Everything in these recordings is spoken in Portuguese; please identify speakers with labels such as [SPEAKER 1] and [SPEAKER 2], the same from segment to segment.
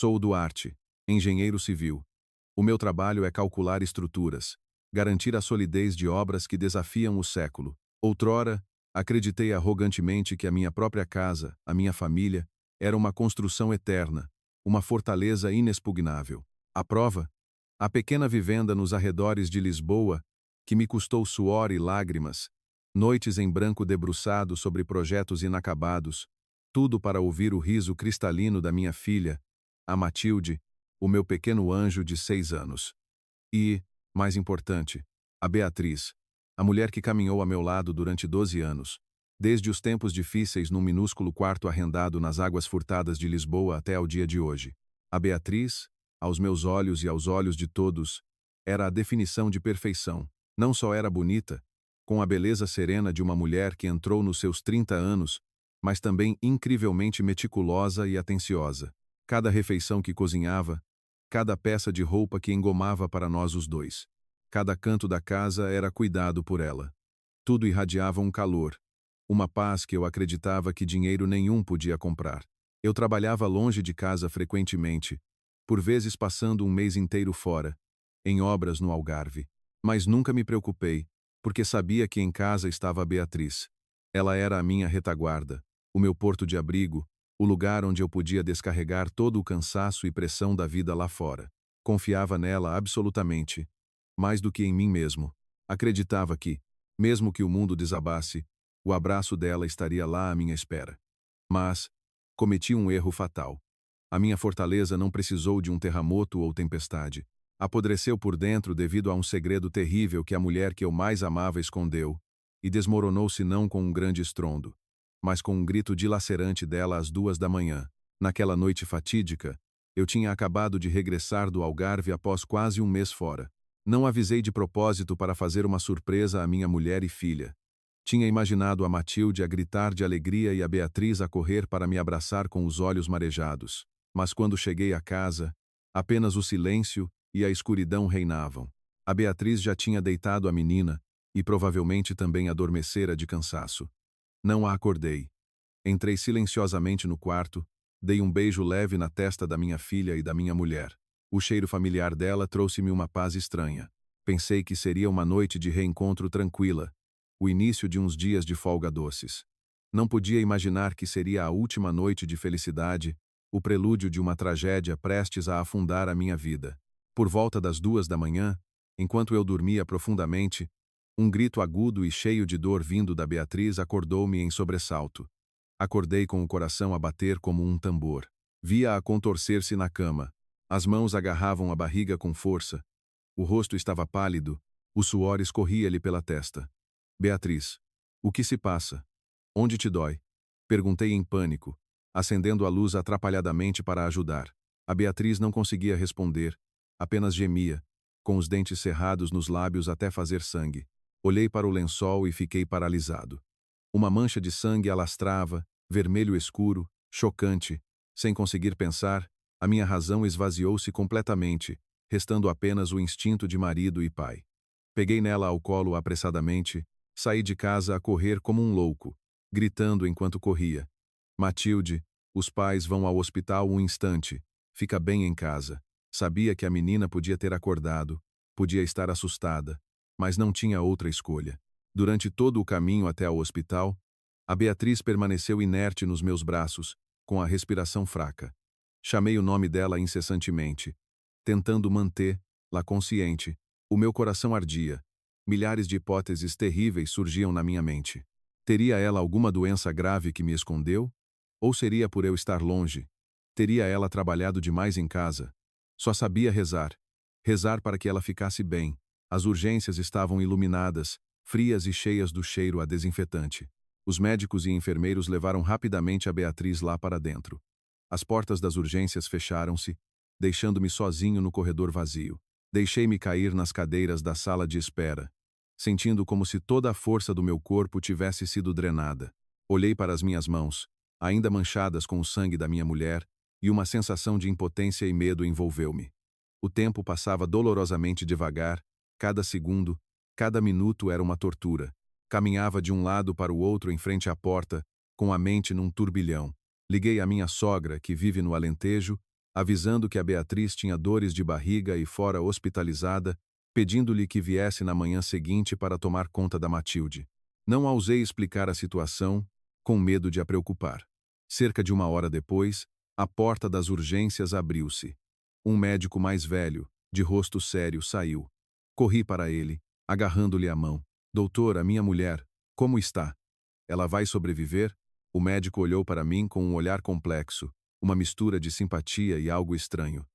[SPEAKER 1] Sou Duarte, engenheiro civil. O meu trabalho é calcular estruturas, garantir a solidez de obras que desafiam o século. Outrora, acreditei arrogantemente que a minha própria casa, a minha família, era uma construção eterna, uma fortaleza inexpugnável. A prova? A pequena vivenda nos arredores de Lisboa, que me custou suor e lágrimas, noites em branco debruçado sobre projetos inacabados, tudo para ouvir o riso cristalino da minha filha, a Matilde, o meu pequeno anjo de 6 anos. E, mais importante, a Beatriz, a mulher que caminhou a meu lado durante 12 anos, desde os tempos difíceis num minúsculo quarto arrendado nas águas furtadas de Lisboa até ao dia de hoje. A Beatriz, aos meus olhos e aos olhos de todos, era a definição de perfeição. Não só era bonita, com a beleza serena de uma mulher que entrou nos seus 30 anos, mas também incrivelmente meticulosa e atenciosa. Cada refeição que cozinhava, cada peça de roupa que engomava para nós os dois. Cada canto da casa era cuidado por ela. Tudo irradiava um calor, uma paz que eu acreditava que dinheiro nenhum podia comprar. Eu trabalhava longe de casa frequentemente, por vezes passando um mês inteiro fora, em obras no Algarve. Mas nunca me preocupei, porque sabia que em casa estava a Beatriz. Ela era a minha retaguarda, o meu porto de abrigo, o lugar onde eu podia descarregar todo o cansaço e pressão da vida lá fora. Confiava nela absolutamente, mais do que em mim mesmo. Acreditava que, mesmo que o mundo desabasse, o abraço dela estaria lá à minha espera. Mas cometi um erro fatal. A minha fortaleza não precisou de um terremoto ou tempestade. Apodreceu por dentro devido a um segredo terrível que a mulher que eu mais amava escondeu, e desmoronou-se não com um grande estrondo, mas com um grito dilacerante dela às 2 da manhã. Naquela noite fatídica, eu tinha acabado de regressar do Algarve após quase um mês fora. Não avisei de propósito para fazer uma surpresa à minha mulher e filha. Tinha imaginado a Matilde a gritar de alegria e a Beatriz a correr para me abraçar com os olhos marejados. Mas quando cheguei à casa, apenas o silêncio e a escuridão reinavam. A Beatriz já tinha deitado a menina, e provavelmente também adormecera de cansaço. Não a acordei. Entrei silenciosamente no quarto, dei um beijo leve na testa da minha filha e da minha mulher. O cheiro familiar dela trouxe-me uma paz estranha. Pensei que seria uma noite de reencontro tranquila, o início de uns dias de folga doces. Não podia imaginar que seria a última noite de felicidade, o prelúdio de uma tragédia prestes a afundar a minha vida. Por volta das 2 da manhã, enquanto eu dormia profundamente, um grito agudo e cheio de dor vindo da Beatriz acordou-me em sobressalto. Acordei com o coração a bater como um tambor. Via-a contorcer-se na cama. As mãos agarravam a barriga com força. O rosto estava pálido, o suor escorria-lhe pela testa. Beatriz, o que se passa? Onde te dói? Perguntei em pânico, acendendo a luz atrapalhadamente para ajudar. A Beatriz não conseguia responder, apenas gemia, com os dentes cerrados nos lábios até fazer sangue. Olhei para o lençol e fiquei paralisado. Uma mancha de sangue alastrava, vermelho escuro, chocante. Sem conseguir pensar, a minha razão esvaziou-se completamente, restando apenas o instinto de marido e pai. Peguei nela ao colo apressadamente, saí de casa a correr como um louco, gritando enquanto corria. Matilde, os pais vão ao hospital um instante. Fica bem em casa. Sabia que a menina podia ter acordado, podia estar assustada, mas não tinha outra escolha. Durante todo o caminho até ao hospital, a Beatriz permaneceu inerte nos meus braços, com a respiração fraca. Chamei o nome dela incessantemente, tentando mantê-la consciente. O meu coração ardia. Milhares de hipóteses terríveis surgiam na minha mente. Teria ela alguma doença grave que me escondeu? Ou seria por eu estar longe? Teria ela trabalhado demais em casa? Só sabia rezar. Rezar para que ela ficasse bem. As urgências estavam iluminadas, frias e cheias do cheiro a desinfetante. Os médicos e enfermeiros levaram rapidamente a Beatriz lá para dentro. As portas das urgências fecharam-se, deixando-me sozinho no corredor vazio. Deixei-me cair nas cadeiras da sala de espera, sentindo como se toda a força do meu corpo tivesse sido drenada. Olhei para as minhas mãos, ainda manchadas com o sangue da minha mulher, e uma sensação de impotência e medo envolveu-me. O tempo passava dolorosamente devagar, cada segundo, cada minuto era uma tortura. Caminhava de um lado para o outro em frente à porta, com a mente num turbilhão. Liguei à minha sogra, que vive no Alentejo, avisando que a Beatriz tinha dores de barriga e fora hospitalizada, pedindo-lhe que viesse na manhã seguinte para tomar conta da Matilde. Não ousei explicar a situação, com medo de a preocupar. Cerca de 1 hora depois, a porta das urgências abriu-se. Um médico mais velho, de rosto sério, saiu. Corri para ele, agarrando-lhe a mão. Doutor, a minha mulher, como está? Ela vai sobreviver? O médico olhou para mim com um olhar complexo, uma mistura de simpatia e algo estranho.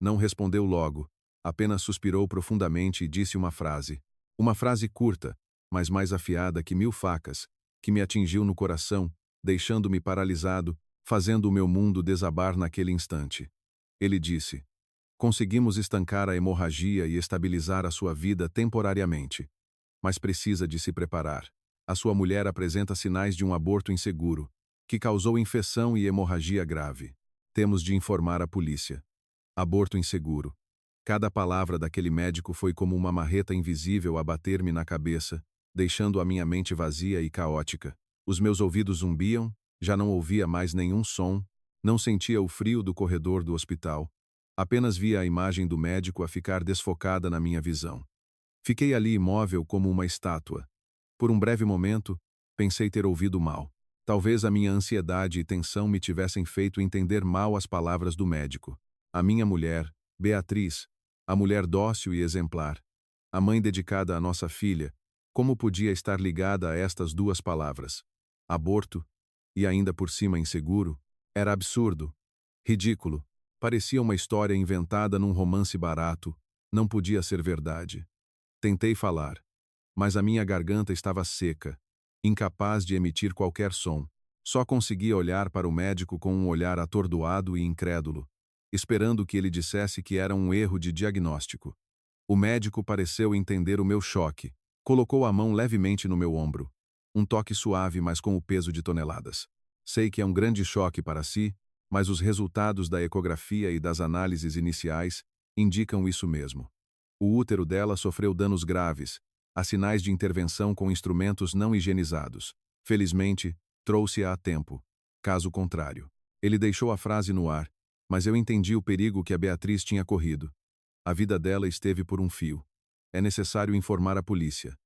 [SPEAKER 1] Não respondeu logo, apenas suspirou profundamente e disse uma frase. Uma frase curta, mas mais afiada que 1000 facas, que me atingiu no coração, deixando-me paralisado, fazendo o meu mundo desabar naquele instante. Ele disse: conseguimos estancar a hemorragia e estabilizar a sua vida temporariamente. Mas precisa de se preparar. A sua mulher apresenta sinais de um aborto inseguro, que causou infecção e hemorragia grave. Temos de informar a polícia. Aborto inseguro. Cada palavra daquele médico foi como uma marreta invisível a bater-me na cabeça, deixando a minha mente vazia e caótica. Os meus ouvidos zumbiam, já não ouvia mais nenhum som, não sentia o frio do corredor do hospital. Apenas via a imagem do médico a ficar desfocada na minha visão. Fiquei ali imóvel como uma estátua. Por um breve momento, pensei ter ouvido mal. Talvez a minha ansiedade e tensão me tivessem feito entender mal as palavras do médico. A minha mulher, Beatriz, a mulher dócil e exemplar, a mãe dedicada à nossa filha, como podia estar ligada a estas 2 palavras? Aborto, e ainda por cima inseguro, era absurdo, ridículo, parecia uma história inventada num romance barato, não podia ser verdade. Tentei falar, mas a minha garganta estava seca, incapaz de emitir qualquer som. Só conseguia olhar para o médico com um olhar atordoado e incrédulo, esperando que ele dissesse que era um erro de diagnóstico. O médico pareceu entender o meu choque, colocou a mão levemente no meu ombro. Um toque suave, mas com o peso de toneladas. Sei que é um grande choque para si, mas os resultados da ecografia e das análises iniciais indicam isso mesmo. O útero dela sofreu danos graves, há sinais de intervenção com instrumentos não higienizados. Felizmente, trouxe-a a tempo. Caso contrário. Ele deixou a frase no ar, mas eu entendi o perigo que a Beatriz tinha corrido. A vida dela esteve por um fio. É necessário informar a polícia.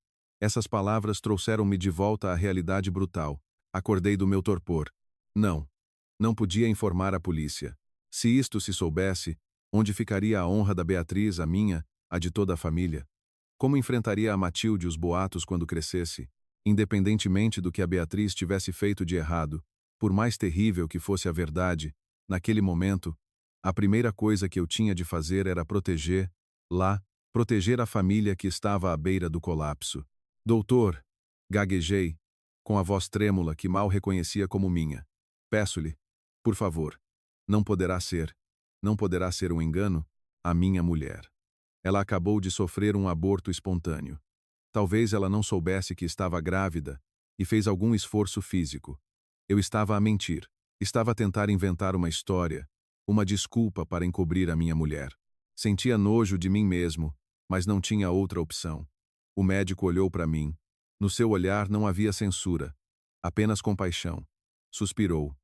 [SPEAKER 1] Essas palavras trouxeram-me de volta à realidade brutal. Acordei do meu torpor. Não podia informar a polícia. Se isto se soubesse, onde ficaria a honra da Beatriz, a minha, a de toda a família? Como enfrentaria a Matilde os boatos quando crescesse? Independentemente do que a Beatriz tivesse feito de errado, por mais terrível que fosse a verdade, naquele momento, a primeira coisa que eu tinha de fazer era proteger a família que estava à beira do colapso. Doutor, gaguejei, com a voz trêmula que mal reconhecia como minha. Peço-lhe, por favor, não poderá ser um engano, a minha mulher. Ela acabou de sofrer um aborto espontâneo. Talvez ela não soubesse que estava grávida e fez algum esforço físico. Eu estava a mentir, estava a tentar inventar uma história, uma desculpa para encobrir a minha mulher. Sentia nojo de mim mesmo, mas não tinha outra opção. O médico olhou para mim. No seu olhar não havia censura, apenas compaixão. Suspirou.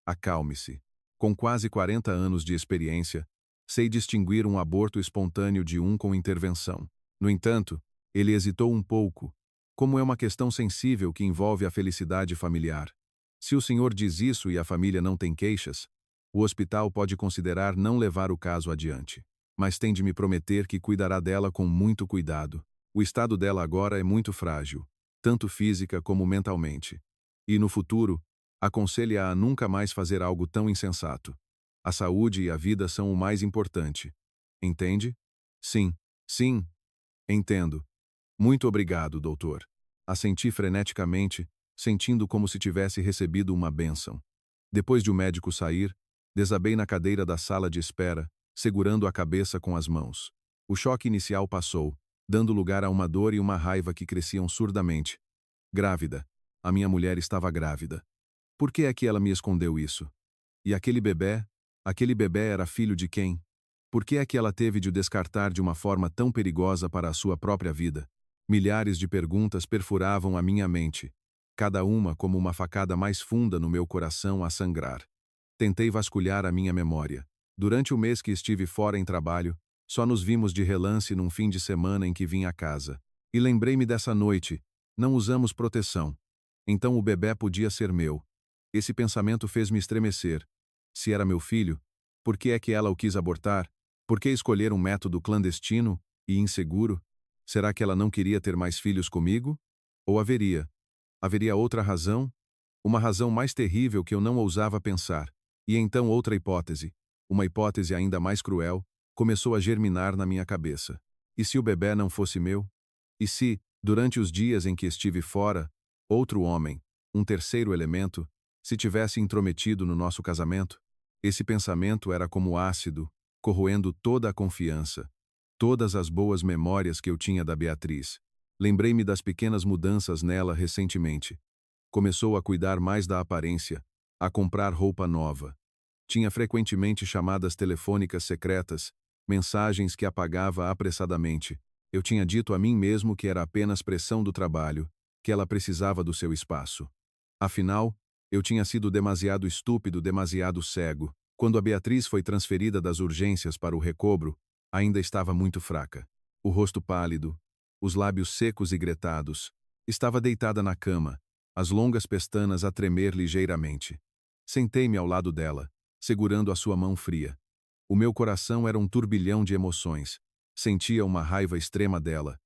[SPEAKER 1] Acalme-se. Com quase 40 anos de experiência, sei distinguir um aborto espontâneo de um com intervenção. No entanto, ele hesitou um pouco, como é uma questão sensível que envolve a felicidade familiar. Se o senhor diz isso e a família não tem queixas, o hospital pode considerar não levar o caso adiante. Mas tem de me prometer que cuidará dela com muito cuidado. O estado dela agora é muito frágil, tanto física como mentalmente. E no futuro, aconselhe-a a nunca mais fazer algo tão insensato. A saúde e a vida são o mais importante. Entende? Sim, entendo. Muito obrigado, doutor. Assenti freneticamente, sentindo como se tivesse recebido uma bênção. Depois de o médico sair, desabei na cadeira da sala de espera, segurando a cabeça com as mãos. O choque inicial passou, dando lugar a uma dor e uma raiva que cresciam surdamente. Grávida. A minha mulher estava grávida. Por que é que ela me escondeu isso? E aquele bebê? Aquele bebê era filho de quem? Por que é que ela teve de o descartar de uma forma tão perigosa para a sua própria vida? Milhares de perguntas perfuravam a minha mente, cada uma como uma facada mais funda no meu coração a sangrar. Tentei vasculhar a minha memória. Durante o mês que estive fora em trabalho, só nos vimos de relance num fim de semana em que vim a casa. E lembrei-me dessa noite. Não usamos proteção. Então o bebê podia ser meu. Esse pensamento fez-me estremecer. Se era meu filho, por que é que ela o quis abortar? Por que escolher um método clandestino e inseguro? Será que ela não queria ter mais filhos comigo? Ou haveria outra razão? Uma razão mais terrível que eu não ousava pensar. E então outra hipótese, uma hipótese ainda mais cruel, começou a germinar na minha cabeça. E se o bebê não fosse meu? E se, durante os dias em que estive fora, outro homem, um terceiro elemento, se tivesse intrometido no nosso casamento? Esse pensamento era como ácido, corroendo toda a confiança, todas as boas memórias que eu tinha da Beatriz. Lembrei-me das pequenas mudanças nela recentemente. Começou a cuidar mais da aparência, a comprar roupa nova. Tinha frequentemente chamadas telefônicas secretas, mensagens que apagava apressadamente. Eu tinha dito a mim mesmo que era apenas pressão do trabalho, que ela precisava do seu espaço. Afinal, eu tinha sido demasiado estúpido, demasiado cego. Quando a Beatriz foi transferida das urgências para o recobro, ainda estava muito fraca. O rosto pálido, os lábios secos e gretados. Estava deitada na cama, as longas pestanas a tremer ligeiramente. Sentei-me ao lado dela, segurando a sua mão fria. O meu coração era um turbilhão de emoções. Sentia uma raiva extrema dela,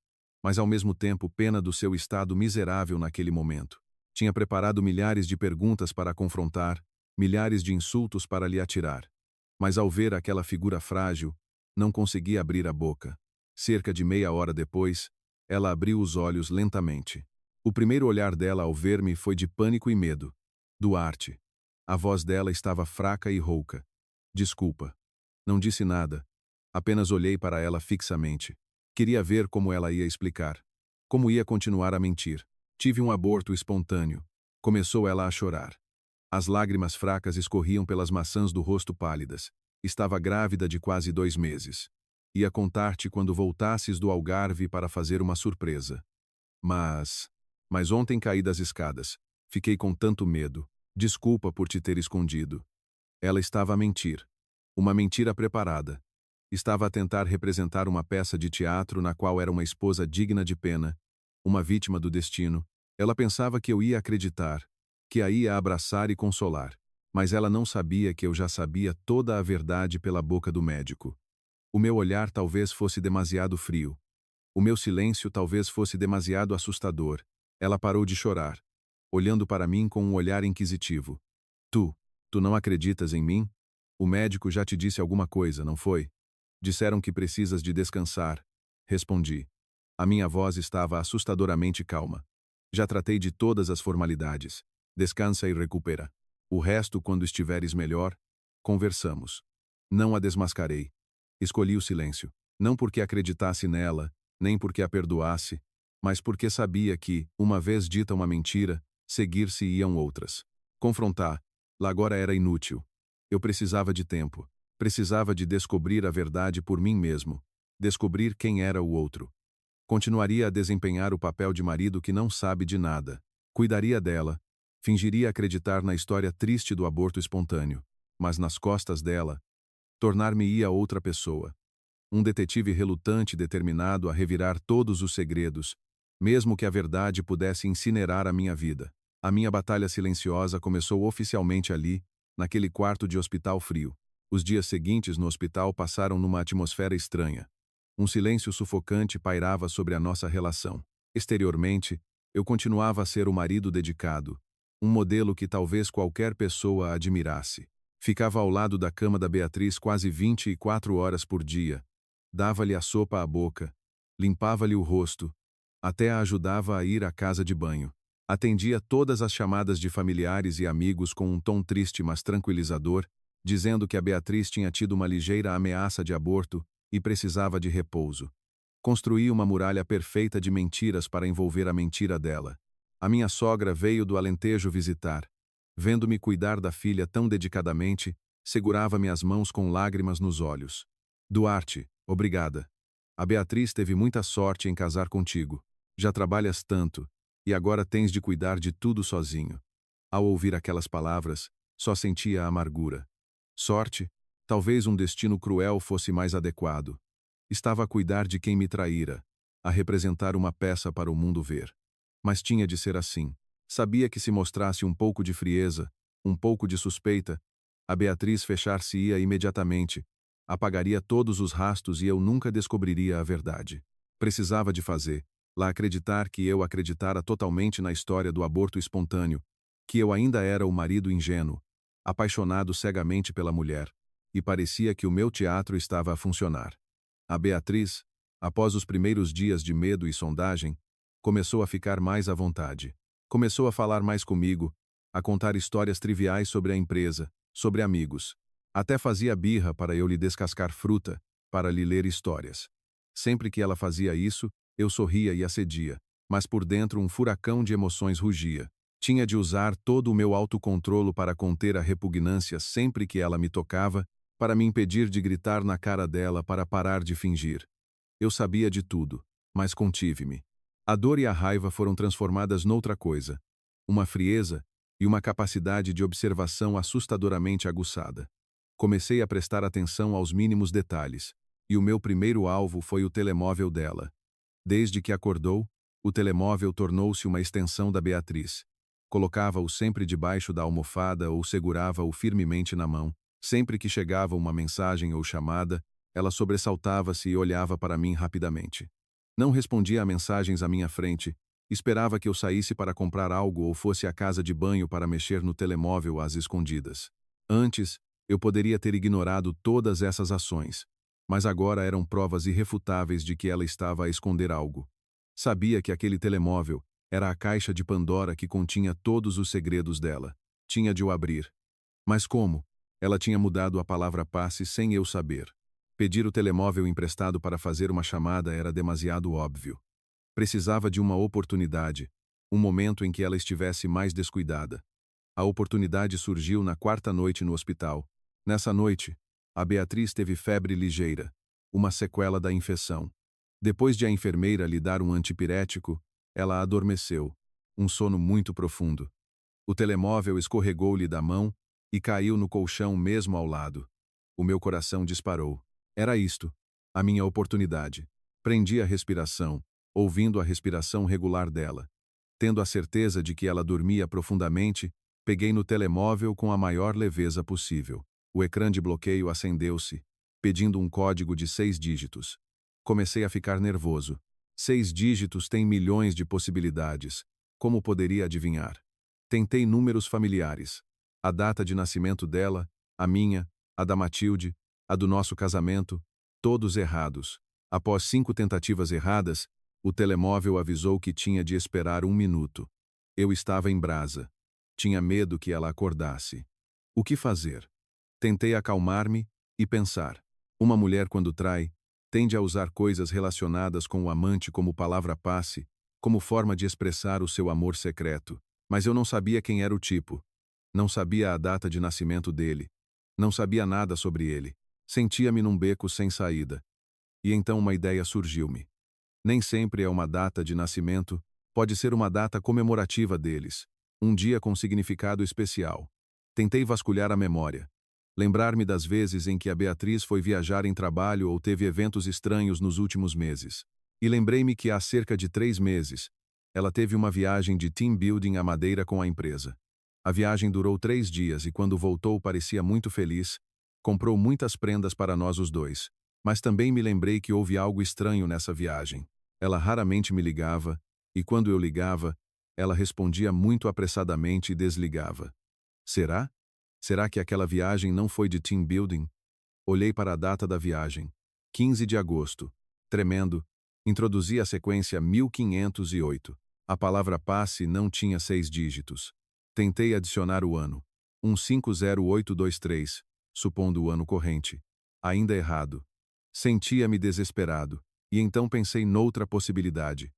[SPEAKER 1] mas ao mesmo tempo pena do seu estado miserável naquele momento. Tinha preparado milhares de perguntas para a confrontar, milhares de insultos para lhe atirar. Mas ao ver aquela figura frágil, não conseguia abrir a boca. Cerca de meia hora depois, ela abriu os olhos lentamente. O primeiro olhar dela ao ver-me foi de pânico e medo. Duarte. A voz dela estava fraca e rouca. Desculpa. Não disse nada. Apenas olhei para ela fixamente. Queria ver como ela ia explicar. Como ia continuar a mentir. Tive um aborto espontâneo. Começou ela a chorar. As lágrimas fracas escorriam pelas maçãs do rosto pálidas. Estava grávida de quase 2 meses. Ia contar-te quando voltasses do Algarve para fazer uma surpresa. Mas ontem caí das escadas. Fiquei com tanto medo. Desculpa por te ter escondido. Ela estava a mentir. Uma mentira preparada. Estava a tentar representar uma peça de teatro na qual era uma esposa digna de pena, uma vítima do destino. Ela pensava que eu ia acreditar, que a ia abraçar e consolar. Mas ela não sabia que eu já sabia toda a verdade pela boca do médico. O meu olhar talvez fosse demasiado frio. O meu silêncio talvez fosse demasiado assustador. Ela parou de chorar, olhando para mim com um olhar inquisitivo. Tu não acreditas em mim? O médico já te disse alguma coisa, não foi? Disseram que precisas de descansar. Respondi. A minha voz estava assustadoramente calma. Já tratei de todas as formalidades. Descansa e recupera. O resto, quando estiveres melhor, conversamos. Não a desmascarei. Escolhi o silêncio. Não porque acreditasse nela, nem porque a perdoasse, mas porque sabia que, uma vez dita uma mentira, seguir-se-iam outras. Confrontar, lá agora era inútil. Eu precisava de tempo. Precisava de descobrir a verdade por mim mesmo. Descobrir quem era o outro. Continuaria a desempenhar o papel de marido que não sabe de nada. Cuidaria dela. Fingiria acreditar na história triste do aborto espontâneo. Mas nas costas dela, tornar-me-ia outra pessoa. Um detetive relutante determinado a revirar todos os segredos, mesmo que a verdade pudesse incinerar a minha vida. A minha batalha silenciosa começou oficialmente ali, naquele quarto de hospital frio. Os dias seguintes no hospital passaram numa atmosfera estranha. Um silêncio sufocante pairava sobre a nossa relação. Exteriormente, eu continuava a ser o marido dedicado, um modelo que talvez qualquer pessoa admirasse. Ficava ao lado da cama da Beatriz quase 24 horas por dia. Dava-lhe a sopa à boca, limpava-lhe o rosto, até a ajudava a ir à casa de banho. Atendia todas as chamadas de familiares e amigos com um tom triste mas tranquilizador, dizendo que a Beatriz tinha tido uma ligeira ameaça de aborto e precisava de repouso. Construí uma muralha perfeita de mentiras para envolver a mentira dela. A minha sogra veio do Alentejo visitar. Vendo-me cuidar da filha tão dedicadamente, segurava-me as mãos com lágrimas nos olhos. Duarte, obrigada. A Beatriz teve muita sorte em casar contigo. Já trabalhas tanto, e agora tens de cuidar de tudo sozinho. Ao ouvir aquelas palavras, só sentia a amargura. Sorte? Talvez um destino cruel fosse mais adequado. Estava a cuidar de quem me traíra, a representar uma peça para o mundo ver. Mas tinha de ser assim. Sabia que se mostrasse um pouco de frieza, um pouco de suspeita, a Beatriz fechar-se-ia imediatamente, apagaria todos os rastros e eu nunca descobriria a verdade. Precisava de lá acreditar que eu acreditara totalmente na história do aborto espontâneo, que eu ainda era o marido ingênuo, apaixonado cegamente pela mulher, e parecia que o meu teatro estava a funcionar. A Beatriz, após os primeiros dias de medo e sondagem, começou a ficar mais à vontade. Começou a falar mais comigo, a contar histórias triviais sobre a empresa, sobre amigos. Até fazia birra para eu lhe descascar fruta, para lhe ler histórias. Sempre que ela fazia isso, eu sorria e acedia, mas por dentro um furacão de emoções rugia. Tinha de usar todo o meu autocontrolo para conter a repugnância sempre que ela me tocava, para me impedir de gritar na cara dela para parar de fingir. Eu sabia de tudo, mas contive-me. A dor e a raiva foram transformadas noutra coisa, uma frieza e uma capacidade de observação assustadoramente aguçada. Comecei a prestar atenção aos mínimos detalhes, e o meu primeiro alvo foi o telemóvel dela. Desde que acordou, o telemóvel tornou-se uma extensão da Beatriz. Colocava-o sempre debaixo da almofada ou segurava-o firmemente na mão. Sempre que chegava uma mensagem ou chamada, ela sobressaltava-se e olhava para mim rapidamente. Não respondia a mensagens à minha frente, esperava que eu saísse para comprar algo ou fosse à casa de banho para mexer no telemóvel às escondidas. Antes, eu poderia ter ignorado todas essas ações, mas agora eram provas irrefutáveis de que ela estava a esconder algo. Sabia que aquele telemóvel era a caixa de Pandora que continha todos os segredos dela. Tinha de o abrir. Mas como? Ela tinha mudado a palavra passe sem eu saber. Pedir o telemóvel emprestado para fazer uma chamada era demasiado óbvio. Precisava de uma oportunidade, um momento em que ela estivesse mais descuidada. A oportunidade surgiu na quarta noite no hospital. Nessa noite, a Beatriz teve febre ligeira, uma sequela da infecção. Depois de a enfermeira lhe dar um antipirético, ela adormeceu, um sono muito profundo. O telemóvel escorregou-lhe da mão e caiu no colchão mesmo ao lado. O meu coração disparou. Era isto, a minha oportunidade. Prendi a respiração, ouvindo a respiração regular dela. Tendo a certeza de que ela dormia profundamente, peguei no telemóvel com a maior leveza possível. O ecrã de bloqueio acendeu-se, pedindo um código de 6 dígitos. Comecei a ficar nervoso. 6 dígitos têm milhões de possibilidades. Como poderia adivinhar? Tentei números familiares. A data de nascimento dela, a minha, a da Matilde, a do nosso casamento, todos errados. Após 5 tentativas erradas, o telemóvel avisou que tinha de esperar 1 minuto. Eu estava em brasa. Tinha medo que ela acordasse. O que fazer? Tentei acalmar-me e pensar. Uma mulher, quando trai, tende a usar coisas relacionadas com o amante como palavra passe, como forma de expressar o seu amor secreto. Mas eu não sabia quem era o tipo. Não sabia a data de nascimento dele. Não sabia nada sobre ele. Sentia-me num beco sem saída. E então uma ideia surgiu-me. Nem sempre é uma data de nascimento, pode ser uma data comemorativa deles. Um dia com significado especial. Tentei vasculhar a memória. Lembrar-me das vezes em que a Beatriz foi viajar em trabalho ou teve eventos estranhos nos últimos meses. E lembrei-me que há cerca de 3 meses, ela teve uma viagem de team building à Madeira com a empresa. A viagem durou 3 dias e quando voltou parecia muito feliz, comprou muitas prendas para nós os dois. Mas também me lembrei que houve algo estranho nessa viagem. Ela raramente me ligava, e quando eu ligava, ela respondia muito apressadamente e desligava. Será? Será que aquela viagem não foi de team building? Olhei para a data da viagem. 15 de agosto. Tremendo, introduzi a sequência 1508. A palavra passe não tinha 6 dígitos. Tentei adicionar o ano. 150823, supondo o ano corrente. Ainda errado. Sentia-me desesperado, e então pensei noutra possibilidade.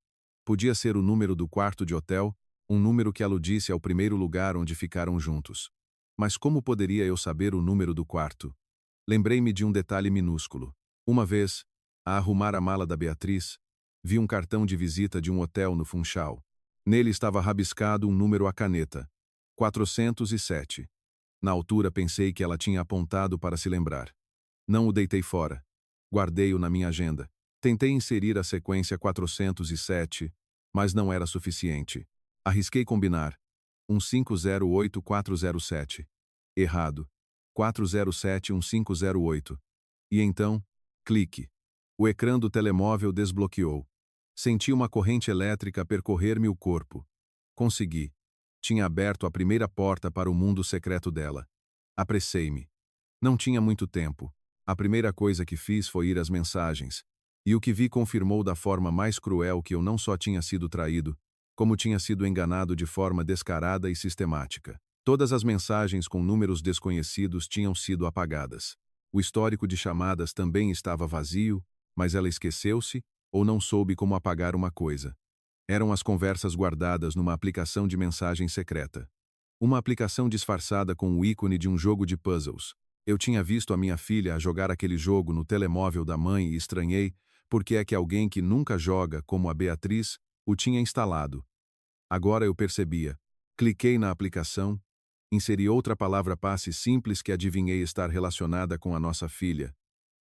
[SPEAKER 1] Podia ser o número do quarto de hotel, um número que aludisse ao primeiro lugar onde ficaram juntos. Mas como poderia eu saber o número do quarto? Lembrei-me de um detalhe minúsculo. Uma vez, a arrumar a mala da Beatriz, vi um cartão de visita de um hotel no Funchal. Nele estava rabiscado um número à caneta. 407. Na altura pensei que ela tinha apontado para se lembrar. Não o deitei fora. Guardei-o na minha agenda. Tentei inserir a sequência 407, mas não era suficiente. Arrisquei combinar. 1508407. Errado. 4071508. E então, clique. O ecrã do telemóvel desbloqueou. Senti uma corrente elétrica percorrer-me o corpo. Consegui. Tinha aberto a primeira porta para o mundo secreto dela. Apressei-me. Não tinha muito tempo. A primeira coisa que fiz foi ir às mensagens. E o que vi confirmou da forma mais cruel que eu não só tinha sido traído, como tinha sido enganado de forma descarada e sistemática. Todas as mensagens com números desconhecidos tinham sido apagadas. O histórico de chamadas também estava vazio, mas ela esqueceu-se ou não soube como apagar uma coisa. Eram as conversas guardadas numa aplicação de mensagem secreta. Uma aplicação disfarçada com o ícone de um jogo de puzzles. Eu tinha visto a minha filha a jogar aquele jogo no telemóvel da mãe e estranhei porque é que alguém que nunca joga, como a Beatriz, o tinha instalado. Agora eu percebia. Cliquei na aplicação, inseri outra palavra-passe simples que adivinhei estar relacionada com a nossa filha,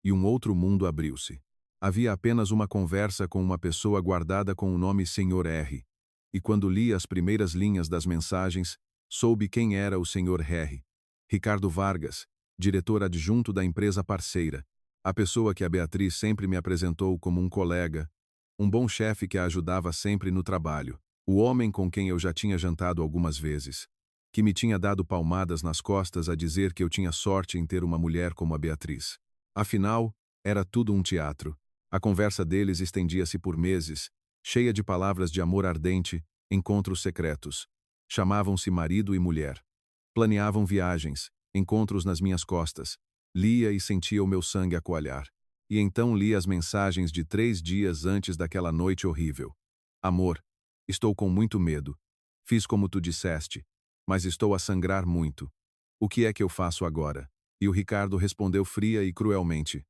[SPEAKER 1] e um outro mundo abriu-se. Havia apenas uma conversa com uma pessoa guardada com o nome Sr. R. E quando li as primeiras linhas das mensagens, soube quem era o Sr. R. Ricardo Vargas, diretor adjunto da empresa parceira, a pessoa que a Beatriz sempre me apresentou como um colega, um bom chefe que a ajudava sempre no trabalho, o homem com quem eu já tinha jantado algumas vezes, que me tinha dado palmadas nas costas a dizer que eu tinha sorte em ter uma mulher como a Beatriz. Afinal, era tudo um teatro. A conversa deles estendia-se por meses, cheia de palavras de amor ardente, encontros secretos. Chamavam-se marido e mulher. Planeavam viagens, encontros nas minhas costas. Lia e sentia o meu sangue a coalhar. E então li as mensagens de 3 dias antes daquela noite horrível. Amor, estou com muito medo. Fiz como tu disseste, mas estou a sangrar muito. O que é que eu faço agora? E o Ricardo respondeu fria e cruelmente.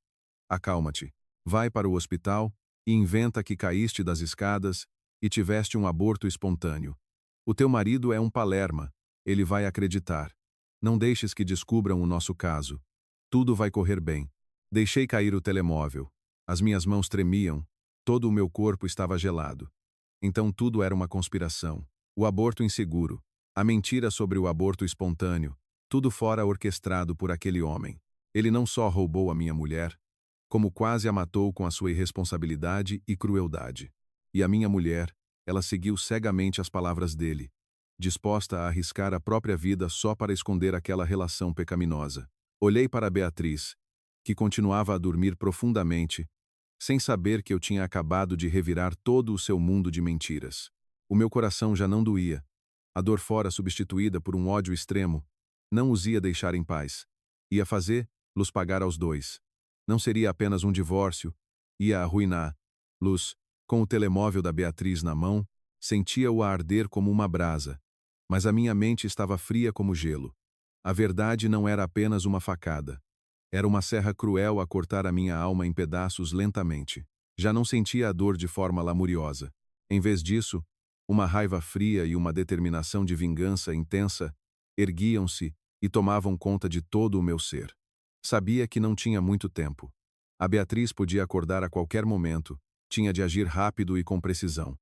[SPEAKER 1] Acalma-te. Vai para o hospital e inventa que caíste das escadas e tiveste um aborto espontâneo. O teu marido é um palerma. Ele vai acreditar. Não deixes que descubram o nosso caso. Tudo vai correr bem. Deixei cair o telemóvel. As minhas mãos tremiam. Todo o meu corpo estava gelado. Então tudo era uma conspiração. O aborto inseguro. A mentira sobre o aborto espontâneo. Tudo fora orquestrado por aquele homem. Ele não só roubou a minha mulher, como quase a matou com a sua irresponsabilidade e crueldade. E a minha mulher, ela seguiu cegamente as palavras dele, disposta a arriscar a própria vida só para esconder aquela relação pecaminosa. Olhei para Beatriz, que continuava a dormir profundamente, sem saber que eu tinha acabado de revirar todo o seu mundo de mentiras. O meu coração já não doía. A dor fora substituída por um ódio extremo, não os ia deixar em paz. Ia fazer-los pagar aos dois. Não seria apenas um divórcio, ia arruiná-los. Com o telemóvel da Beatriz na mão, sentia-o a arder como uma brasa. Mas a minha mente estava fria como gelo. A verdade não era apenas uma facada. Era uma serra cruel a cortar a minha alma em pedaços lentamente. Já não sentia a dor de forma lamuriosa. Em vez disso, uma raiva fria e uma determinação de vingança intensa erguiam-se e tomavam conta de todo o meu ser. Sabia que não tinha muito tempo. A Beatriz podia acordar a qualquer momento, tinha de agir rápido e com precisão.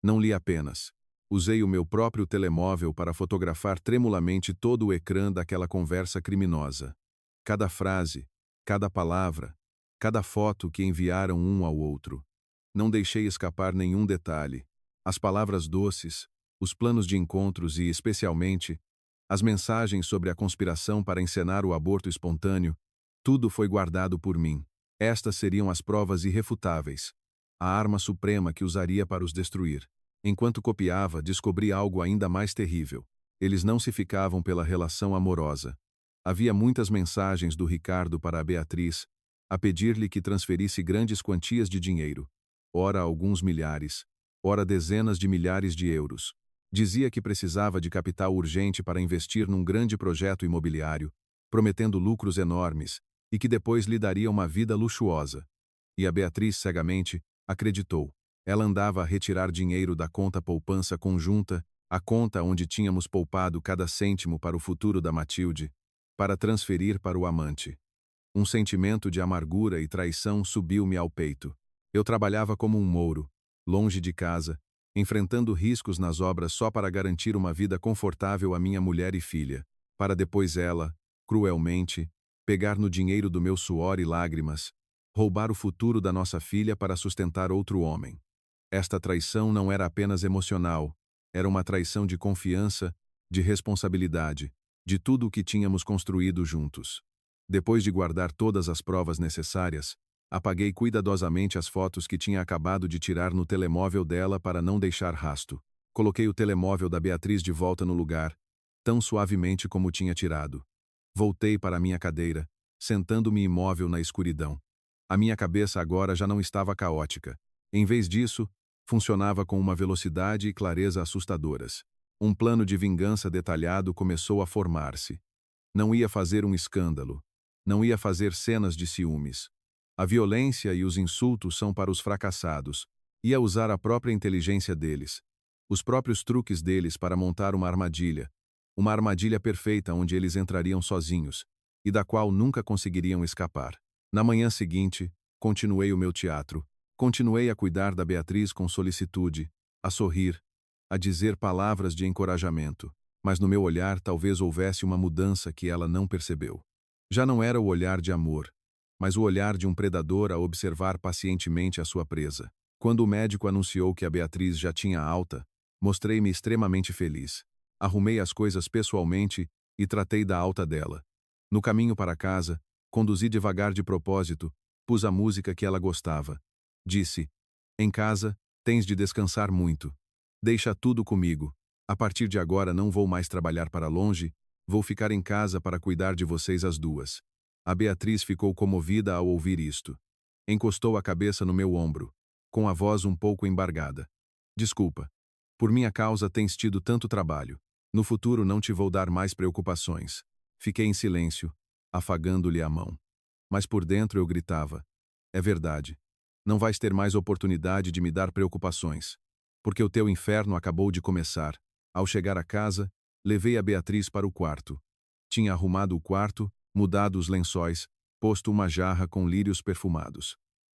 [SPEAKER 1] Não li apenas. Usei o meu próprio telemóvel para fotografar tremulamente todo o ecrã daquela conversa criminosa. Cada frase, cada palavra, cada foto que enviaram um ao outro. Não deixei escapar nenhum detalhe. As palavras doces, os planos de encontros e, especialmente, as mensagens sobre a conspiração para encenar o aborto espontâneo, tudo foi guardado por mim. Estas seriam as provas irrefutáveis, a arma suprema que usaria para os destruir. Enquanto copiava, descobri algo ainda mais terrível. Eles não se ficavam pela relação amorosa. Havia muitas mensagens do Ricardo para a Beatriz, a pedir-lhe que transferisse grandes quantias de dinheiro, ora alguns milhares, ora dezenas de milhares de euros. Dizia que precisava de capital urgente para investir num grande projeto imobiliário, prometendo lucros enormes, e que depois lhe daria uma vida luxuosa. E a Beatriz cegamente acreditou. Ela andava a retirar dinheiro da conta poupança conjunta, a conta onde tínhamos poupado cada cêntimo para o futuro da Matilde, para transferir para o amante. Um sentimento de amargura e traição subiu-me ao peito. Eu trabalhava como um mouro, longe de casa, enfrentando riscos nas obras só para garantir uma vida confortável à minha mulher e filha, para depois ela, cruelmente, pegar no dinheiro do meu suor e lágrimas, roubar o futuro da nossa filha para sustentar outro homem. Esta traição não era apenas emocional, era uma traição de confiança, de responsabilidade, de tudo o que tínhamos construído juntos. Depois de guardar todas as provas necessárias, apaguei cuidadosamente as fotos que tinha acabado de tirar no telemóvel dela para não deixar rasto. Coloquei o telemóvel da Beatriz de volta no lugar, tão suavemente como tinha tirado. Voltei para a minha cadeira, sentando-me imóvel na escuridão. A minha cabeça agora já não estava caótica. Em vez disso, funcionava com uma velocidade e clareza assustadoras. Um plano de vingança detalhado começou a formar-se. Não ia fazer um escândalo. Não ia fazer cenas de ciúmes. A violência e os insultos são para os fracassados. Ia usar a própria inteligência deles, os próprios truques deles para montar uma armadilha perfeita onde eles entrariam sozinhos, e da qual nunca conseguiriam escapar. Na manhã seguinte, continuei o meu teatro. Continuei a cuidar da Beatriz com solicitude, a sorrir, a dizer palavras de encorajamento, mas no meu olhar talvez houvesse uma mudança que ela não percebeu. Já não era o olhar de amor, mas o olhar de um predador a observar pacientemente a sua presa. Quando o médico anunciou que a Beatriz já tinha alta, mostrei-me extremamente feliz. Arrumei as coisas pessoalmente e tratei da alta dela. No caminho para casa, conduzi devagar de propósito, pus a música que ela gostava. Disse: "Em casa, tens de descansar muito. Deixa tudo comigo. A partir de agora não vou mais trabalhar para longe, vou ficar em casa para cuidar de vocês as duas." A Beatriz ficou comovida ao ouvir isto. Encostou a cabeça no meu ombro, com a voz um pouco embargada. "Desculpa. Por minha causa tens tido tanto trabalho. No futuro não te vou dar mais preocupações." Fiquei em silêncio, afagando-lhe a mão. Mas por dentro eu gritava: "É verdade. Não vais ter mais oportunidade de me dar preocupações, porque o teu inferno acabou de começar." Ao chegar a casa, levei a Beatriz para o quarto. Tinha arrumado o quarto, mudado os lençóis, posto uma jarra com lírios perfumados.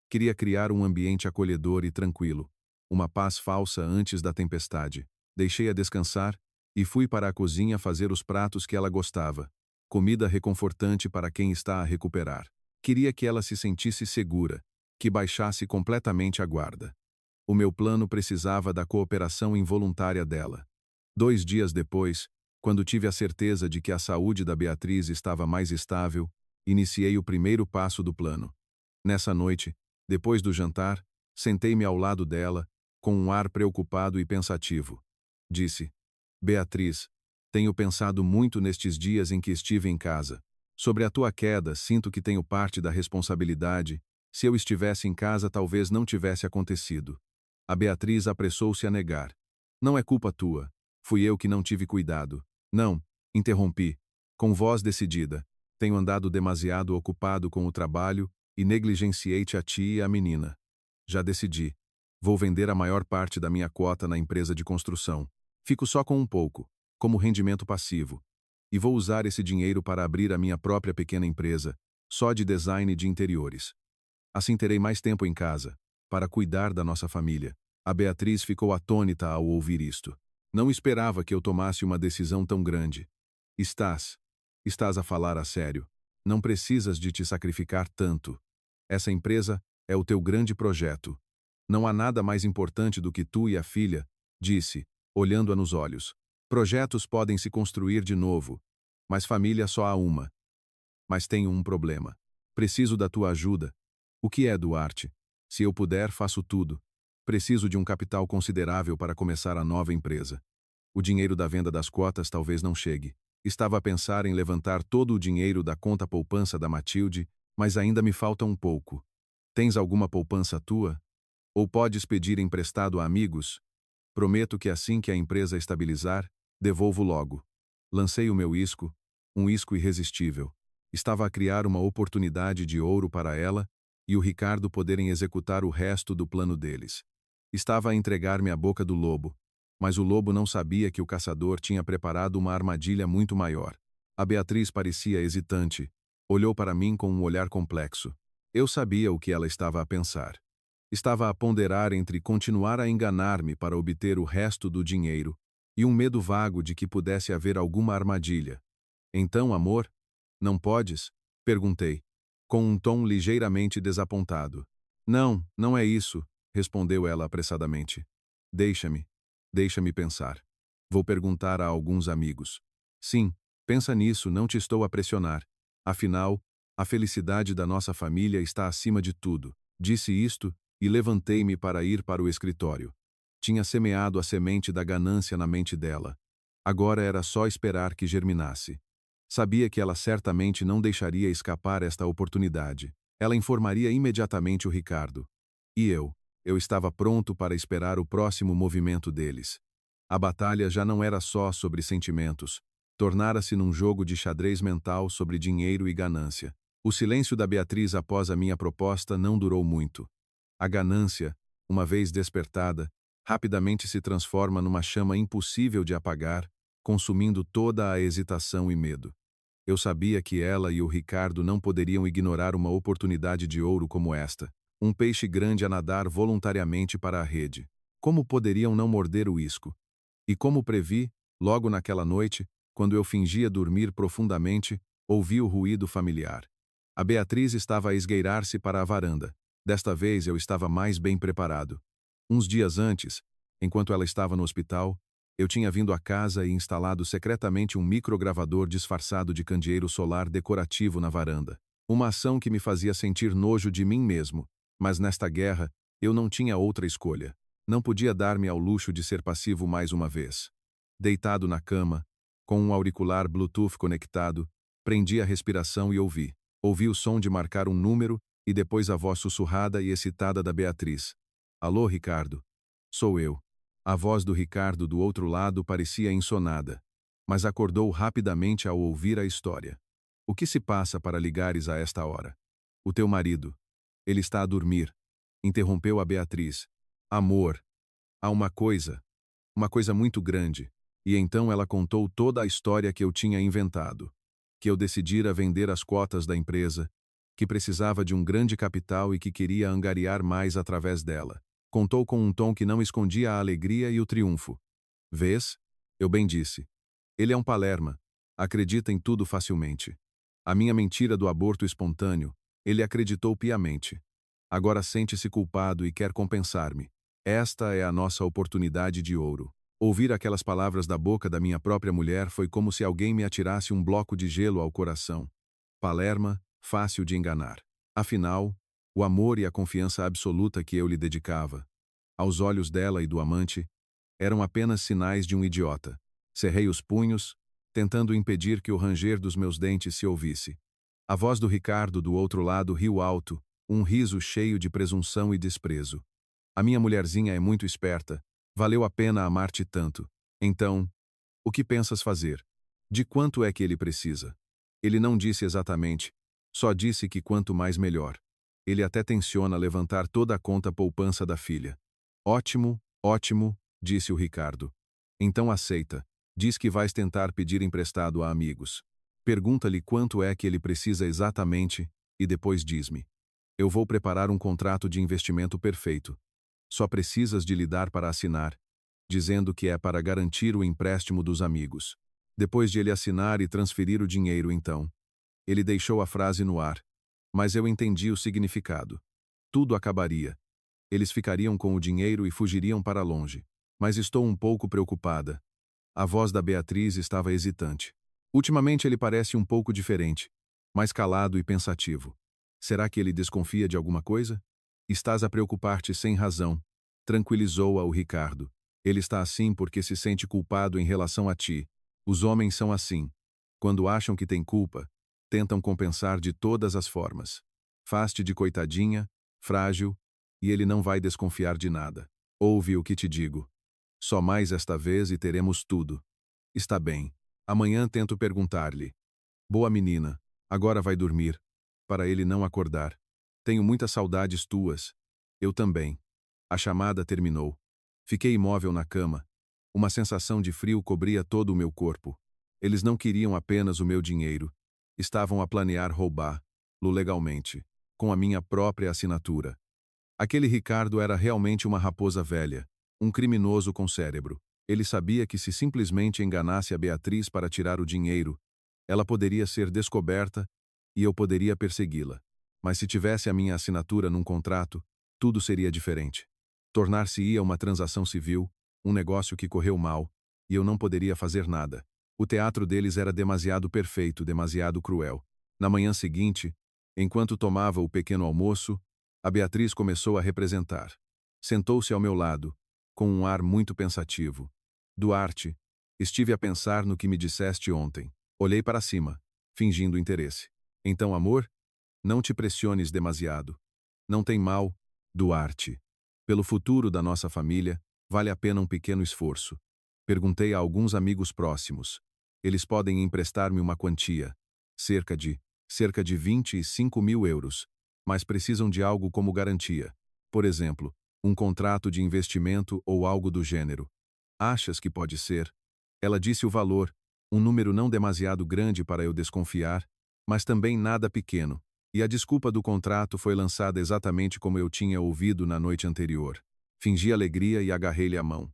[SPEAKER 1] Queria criar um ambiente acolhedor e tranquilo, uma paz falsa antes da tempestade. Deixei-a descansar e fui para a cozinha fazer os pratos que ela gostava, comida reconfortante para quem está a recuperar. Queria que ela se sentisse segura, que baixasse completamente a guarda. O meu plano precisava da cooperação involuntária dela. 2 dias depois, quando tive a certeza de que a saúde da Beatriz estava mais estável, iniciei o primeiro passo do plano. Nessa noite, depois do jantar, sentei-me ao lado dela, com um ar preocupado e pensativo. Disse: "Beatriz, tenho pensado muito nestes dias em que estive em casa. Sobre a tua queda, sinto que tenho parte da responsabilidade. Se eu estivesse em casa, talvez não tivesse acontecido." A Beatriz apressou-se a negar. "Não é culpa tua. Fui eu que não tive cuidado." "Não", interrompi, com voz decidida. "Tenho andado demasiado ocupado com o trabalho e negligenciei-te a ti e a menina. Já decidi. Vou vender a maior parte da minha cota na empresa de construção. Fico só com um pouco, como rendimento passivo. E vou usar esse dinheiro para abrir a minha própria pequena empresa, só de design de interiores. Assim terei mais tempo em casa, para cuidar da nossa família." A Beatriz ficou atônita ao ouvir isto. Não esperava que eu tomasse uma decisão tão grande. Estás a falar a sério. Não precisas de te sacrificar tanto. Essa empresa é o teu grande projeto. Não há nada mais importante do que tu e a filha", disse, olhando-a nos olhos. "Projetos podem se construir de novo, mas família só há uma. Mas tenho um problema. Preciso da tua ajuda." "O que é, Duarte? Se eu puder, faço tudo. Preciso de um capital considerável para começar a nova empresa. O dinheiro da venda das cotas talvez não chegue. Estava a pensar em levantar todo o dinheiro da conta poupança da Matilde, mas ainda me falta um pouco. Tens alguma poupança tua? Ou podes pedir emprestado a amigos? Prometo que assim que a empresa estabilizar, devolvo logo." Lancei o meu isco, um isco irresistível. Estava a criar uma oportunidade de ouro para ela e o Ricardo poderem executar o resto do plano deles. Estava a entregar-me à boca do lobo, mas o lobo não sabia que o caçador tinha preparado uma armadilha muito maior. A Beatriz parecia hesitante, Olhou para mim com um olhar complexo. Eu sabia o que ela estava a pensar. Estava a ponderar entre continuar a enganar-me para obter o resto do dinheiro e um medo vago de que pudesse haver alguma armadilha. Então, amor, não podes? Perguntei, com um tom ligeiramente desapontado. Não, não é isso, respondeu ela apressadamente. Deixa-me pensar. Vou perguntar a alguns amigos. Sim, pensa nisso, não te estou a pressionar. Afinal, a felicidade da nossa família está acima de tudo. Disse isto e levantei-me para ir para o escritório. Tinha semeado a semente da ganância na mente dela. Agora era só esperar que germinasse. Sabia que ela certamente não deixaria escapar esta oportunidade. Ela informaria imediatamente o Ricardo. E eu estava pronto para esperar o próximo movimento deles. A batalha já não era só sobre sentimentos. Tornara-se num jogo de xadrez mental sobre dinheiro e ganância. O silêncio da Beatriz após a minha proposta não durou muito. A ganância, uma vez despertada, rapidamente se transforma numa chama impossível de apagar, consumindo toda a hesitação e medo. Eu sabia que ela e o Ricardo não poderiam ignorar uma oportunidade de ouro como esta, um peixe grande a nadar voluntariamente para a rede. Como poderiam não morder o isco? E como previ, logo naquela noite, quando eu fingia dormir profundamente, ouvi o ruído familiar. A Beatriz estava a esgueirar-se para a varanda. Desta vez eu estava mais bem preparado. Uns dias antes, enquanto ela estava no hospital, eu tinha vindo à casa e instalado secretamente um microgravador disfarçado de candeeiro solar decorativo na varanda. Uma ação que me fazia sentir nojo de mim mesmo, mas nesta guerra eu não tinha outra escolha. Não podia dar-me ao luxo de ser passivo mais uma vez. Deitado na cama, com um auricular Bluetooth conectado, prendi a respiração e ouvi. Ouvi o som de marcar um número e depois a voz sussurrada e excitada da Beatriz. Alô, Ricardo. Sou eu. A voz do Ricardo do outro lado parecia ensonada, mas acordou rapidamente ao ouvir a história. O que se passa para ligares a esta hora? O teu marido. Ele está a dormir. Interrompeu a Beatriz. Amor. Há uma coisa muito grande. E então ela contou toda a história que eu tinha inventado. Que eu decidira vender as cotas da empresa, que precisava de um grande capital e que queria angariar mais através dela. Contou com um tom que não escondia a alegria e o triunfo. Vês? Eu bem disse. Ele é um palerma. Acredita em tudo facilmente. A minha mentira do aborto espontâneo, ele acreditou piamente. Agora sente-se culpado e quer compensar-me. Esta é a nossa oportunidade de ouro. Ouvir aquelas palavras da boca da minha própria mulher foi como se alguém me atirasse um bloco de gelo ao coração. Palerma, fácil de enganar. Afinal, o amor e a confiança absoluta que eu lhe dedicava, aos olhos dela e do amante, eram apenas sinais de um idiota. Cerrei os punhos, tentando impedir que o ranger dos meus dentes se ouvisse. A voz do Ricardo do outro lado riu alto, um riso cheio de presunção e desprezo. A minha mulherzinha é muito esperta. Valeu a pena amar-te tanto. Então, o que pensas fazer? De quanto é que ele precisa? Ele não disse exatamente, só disse que quanto mais melhor. Ele até tenciona levantar toda a conta poupança da filha. Ótimo, ótimo, disse o Ricardo. Então aceita. Diz que vais tentar pedir emprestado a amigos. Pergunta-lhe quanto é que ele precisa exatamente e depois diz-me. Eu vou preparar um contrato de investimento perfeito. Só precisas de lhe dar para assinar, dizendo que é para garantir o empréstimo dos amigos. Depois de ele assinar e transferir o dinheiro, então. Ele deixou a frase no ar. Mas eu entendi o significado. Tudo acabaria. Eles ficariam com o dinheiro e fugiriam para longe. Mas estou um pouco preocupada. A voz da Beatriz estava hesitante. Ultimamente ele parece um pouco diferente, mais calado e pensativo. Será que ele desconfia de alguma coisa? Estás a preocupar-te sem razão, tranquilizou-a o Ricardo. Ele está assim porque se sente culpado em relação a ti. Os homens são assim. Quando acham que têm culpa, tentam compensar de todas as formas. Faz-te de coitadinha, frágil, e ele não vai desconfiar de nada. Ouve o que te digo. Só mais esta vez e teremos tudo. Está bem. Amanhã tento perguntar-lhe. Boa menina, agora vai dormir, para ele não acordar. Tenho muitas saudades tuas. Eu também. A chamada terminou. Fiquei imóvel na cama. Uma sensação de frio cobria todo o meu corpo. Eles não queriam apenas o meu dinheiro. estavam a planear roubá-lo legalmente, com a minha própria assinatura. Aquele Ricardo era realmente uma raposa velha, um criminoso com cérebro. Ele sabia que se simplesmente enganasse a Beatriz para tirar o dinheiro, ela poderia ser descoberta e eu poderia persegui-la. Mas se tivesse a minha assinatura num contrato, tudo seria diferente. Tornar-se-ia uma transação civil, um negócio que correu mal, e eu não poderia fazer nada. O teatro deles era demasiado perfeito, demasiado cruel. Na manhã seguinte, enquanto tomava o pequeno almoço, a Beatriz começou a representar. Sentou-se ao meu lado, com um ar muito pensativo. Duarte, estive a pensar no que me disseste ontem. Olhei para cima, fingindo interesse. Então, amor, não te pressiones demasiado. Não tem mal, Duarte. Pelo futuro da nossa família, vale a pena um pequeno esforço. Perguntei a alguns amigos próximos. Eles podem emprestar-me uma quantia, cerca de 25 mil euros, mas precisam de algo como garantia. Por exemplo, um contrato de investimento ou algo do gênero. Achas que pode ser? Ela disse o valor, um número não demasiado grande para eu desconfiar, mas também nada pequeno, e a desculpa do contrato foi lançada exatamente como eu tinha ouvido na noite anterior. Fingi alegria e agarrei-lhe a mão.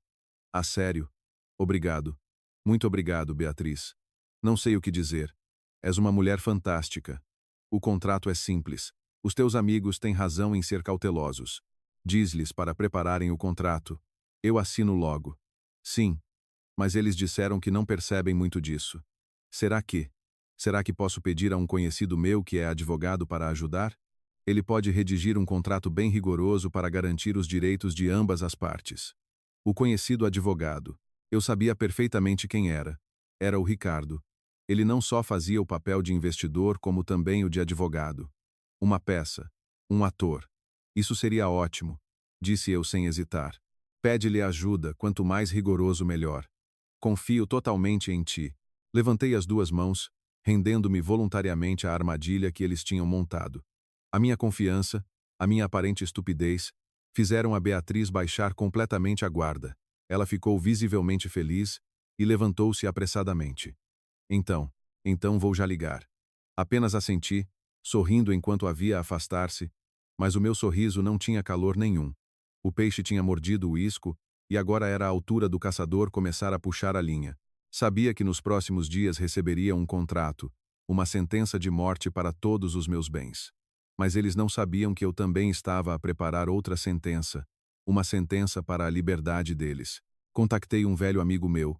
[SPEAKER 1] Ah, sério? Obrigado. Muito obrigado, Beatriz. Não sei o que dizer. És uma mulher fantástica. O contrato é simples. Os teus amigos têm razão em ser cautelosos. Diz-lhes para prepararem o contrato. Eu assino logo. Sim, mas eles disseram que não percebem muito disso. Será que posso pedir a um conhecido meu que é advogado para ajudar? Ele pode redigir um contrato bem rigoroso para garantir os direitos de ambas as partes. O conhecido advogado. Eu sabia perfeitamente quem era. Era o Ricardo. Ele não só fazia o papel de investidor, como também o de advogado. Uma peça. Um ator. Isso seria ótimo, disse eu sem hesitar. Pede-lhe ajuda, quanto mais rigoroso melhor. Confio totalmente em ti. Levantei as duas mãos, rendendo-me voluntariamente à armadilha que eles tinham montado. A minha confiança, a minha aparente estupidez, fizeram a Beatriz baixar completamente a guarda. Ela ficou visivelmente feliz e levantou-se apressadamente. Então vou já ligar. Apenas assenti, sorrindo enquanto a via afastar-se, mas o meu sorriso não tinha calor nenhum. O peixe tinha mordido o isco e agora era a altura do caçador começar a puxar a linha. Sabia que nos próximos dias receberia um contrato, uma sentença de morte para todos os meus bens. Mas eles não sabiam que eu também estava a preparar outra sentença, uma sentença para a liberdade deles. Contactei um velho amigo meu,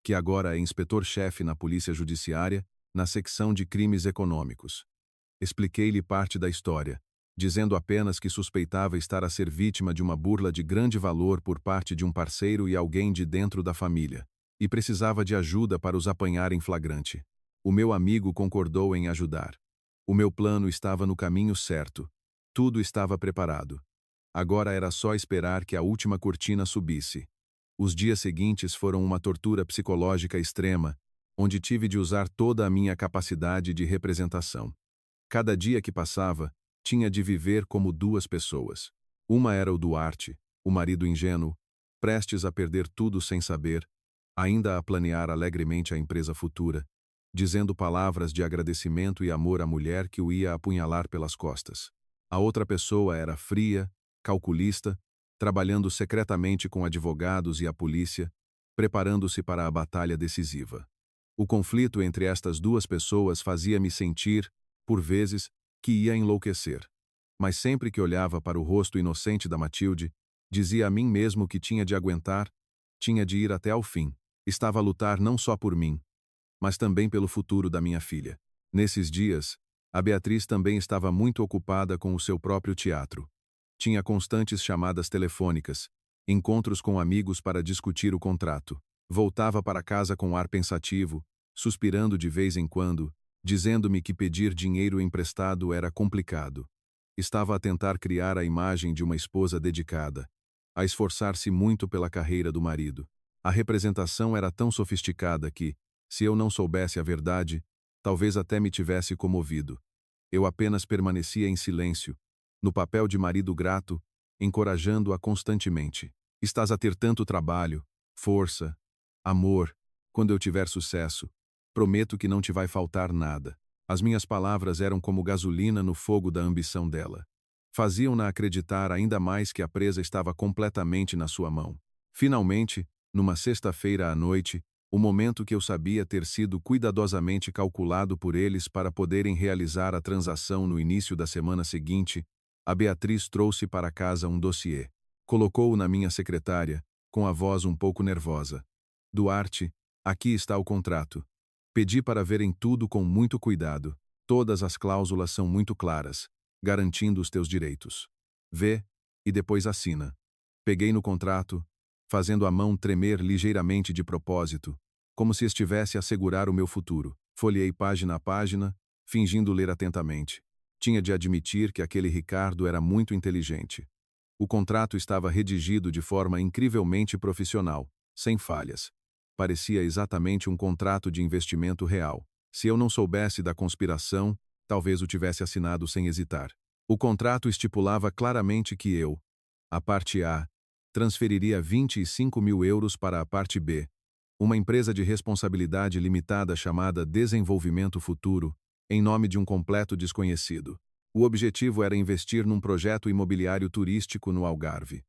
[SPEAKER 1] que agora é inspetor-chefe na Polícia Judiciária, na secção de crimes econômicos. Expliquei-lhe parte da história, dizendo apenas que suspeitava estar a ser vítima de uma burla de grande valor por parte de um parceiro e alguém de dentro da família, e precisava de ajuda para os apanhar em flagrante. O meu amigo concordou em ajudar. O meu plano estava no caminho certo. Tudo estava preparado. Agora era só esperar que a última cortina subisse. Os dias seguintes foram uma tortura psicológica extrema, onde tive de usar toda a minha capacidade de representação. Cada dia que passava, tinha de viver como duas pessoas. Uma era o Duarte, o marido ingênuo, prestes a perder tudo sem saber, ainda a planear alegremente a empresa futura, dizendo palavras de agradecimento e amor à mulher que o ia apunhalar pelas costas. A outra pessoa era fria, calculista, trabalhando secretamente com advogados e a polícia, preparando-se para a batalha decisiva. O conflito entre estas duas pessoas fazia-me sentir, por vezes, que ia enlouquecer. Mas sempre que olhava para o rosto inocente da Matilde, dizia a mim mesmo que tinha de aguentar, tinha de ir até ao fim. Estava a lutar não só por mim, mas também pelo futuro da minha filha. Nesses dias, a Beatriz também estava muito ocupada com o seu próprio teatro. Tinha constantes chamadas telefônicas, encontros com amigos para discutir o contrato. Voltava para casa com ar pensativo, suspirando de vez em quando, dizendo-me que pedir dinheiro emprestado era complicado. Estava a tentar criar a imagem de uma esposa dedicada, a esforçar-se muito pela carreira do marido. A representação era tão sofisticada que, se eu não soubesse a verdade, talvez até me tivesse comovido. Eu apenas permanecia em silêncio, no papel de marido grato, encorajando-a constantemente. Estás a ter tanto trabalho, força, amor. Quando eu tiver sucesso, prometo que não te vai faltar nada. As minhas palavras eram como gasolina no fogo da ambição dela. Faziam-na acreditar ainda mais que a presa estava completamente na sua mão. Finalmente, numa sexta-feira à noite, o momento que eu sabia ter sido cuidadosamente calculado por eles para poderem realizar a transação no início da semana seguinte, a Beatriz trouxe para casa um dossiê. Colocou-o na minha secretária, com a voz um pouco nervosa. Duarte, aqui está o contrato. Pedi para verem tudo com muito cuidado. Todas as cláusulas são muito claras, garantindo os teus direitos. Vê, e depois assina. Peguei no contrato, fazendo a mão tremer ligeiramente de propósito, como se estivesse a assegurar o meu futuro. Folheei página a página, fingindo ler atentamente. Tinha de admitir que aquele Ricardo era muito inteligente. O contrato estava redigido de forma incrivelmente profissional, sem falhas. Parecia exatamente um contrato de investimento real. Se eu não soubesse da conspiração, talvez o tivesse assinado sem hesitar. O contrato estipulava claramente que eu, a parte A, transferiria 25 mil euros para a parte B, uma empresa de responsabilidade limitada chamada Desenvolvimento Futuro, em nome de um completo desconhecido. O objetivo era investir num projeto imobiliário turístico no Algarve.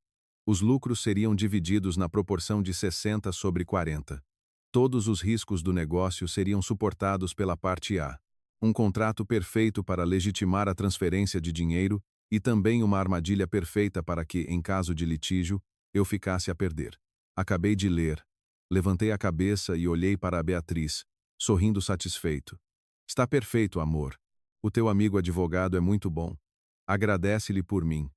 [SPEAKER 1] Os lucros seriam divididos na proporção de 60 sobre 40. Todos os riscos do negócio seriam suportados pela parte A. Um contrato perfeito para legitimar a transferência de dinheiro e também uma armadilha perfeita para que, em caso de litígio, eu ficasse a perder. Acabei de ler. Levantei a cabeça e olhei para a Beatriz, sorrindo satisfeito. Está perfeito, amor. O teu amigo advogado é muito bom. Agradece-lhe por mim.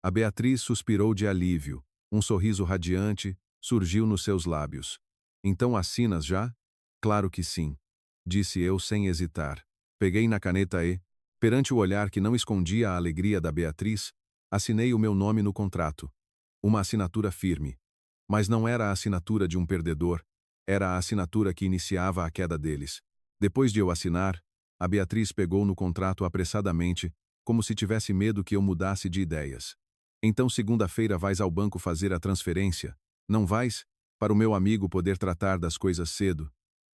[SPEAKER 1] A Beatriz suspirou de alívio. Um sorriso radiante surgiu nos seus lábios. Então assinas já? Claro que sim, disse eu sem hesitar. Peguei na caneta e, perante o olhar que não escondia a alegria da Beatriz, assinei o meu nome no contrato. Uma assinatura firme. Mas não era a assinatura de um perdedor, era a assinatura que iniciava a queda deles. Depois de eu assinar, a Beatriz pegou no contrato apressadamente, como se tivesse medo que eu mudasse de ideias. Então segunda-feira vais ao banco fazer a transferência, não vais? Para o meu amigo poder tratar das coisas cedo.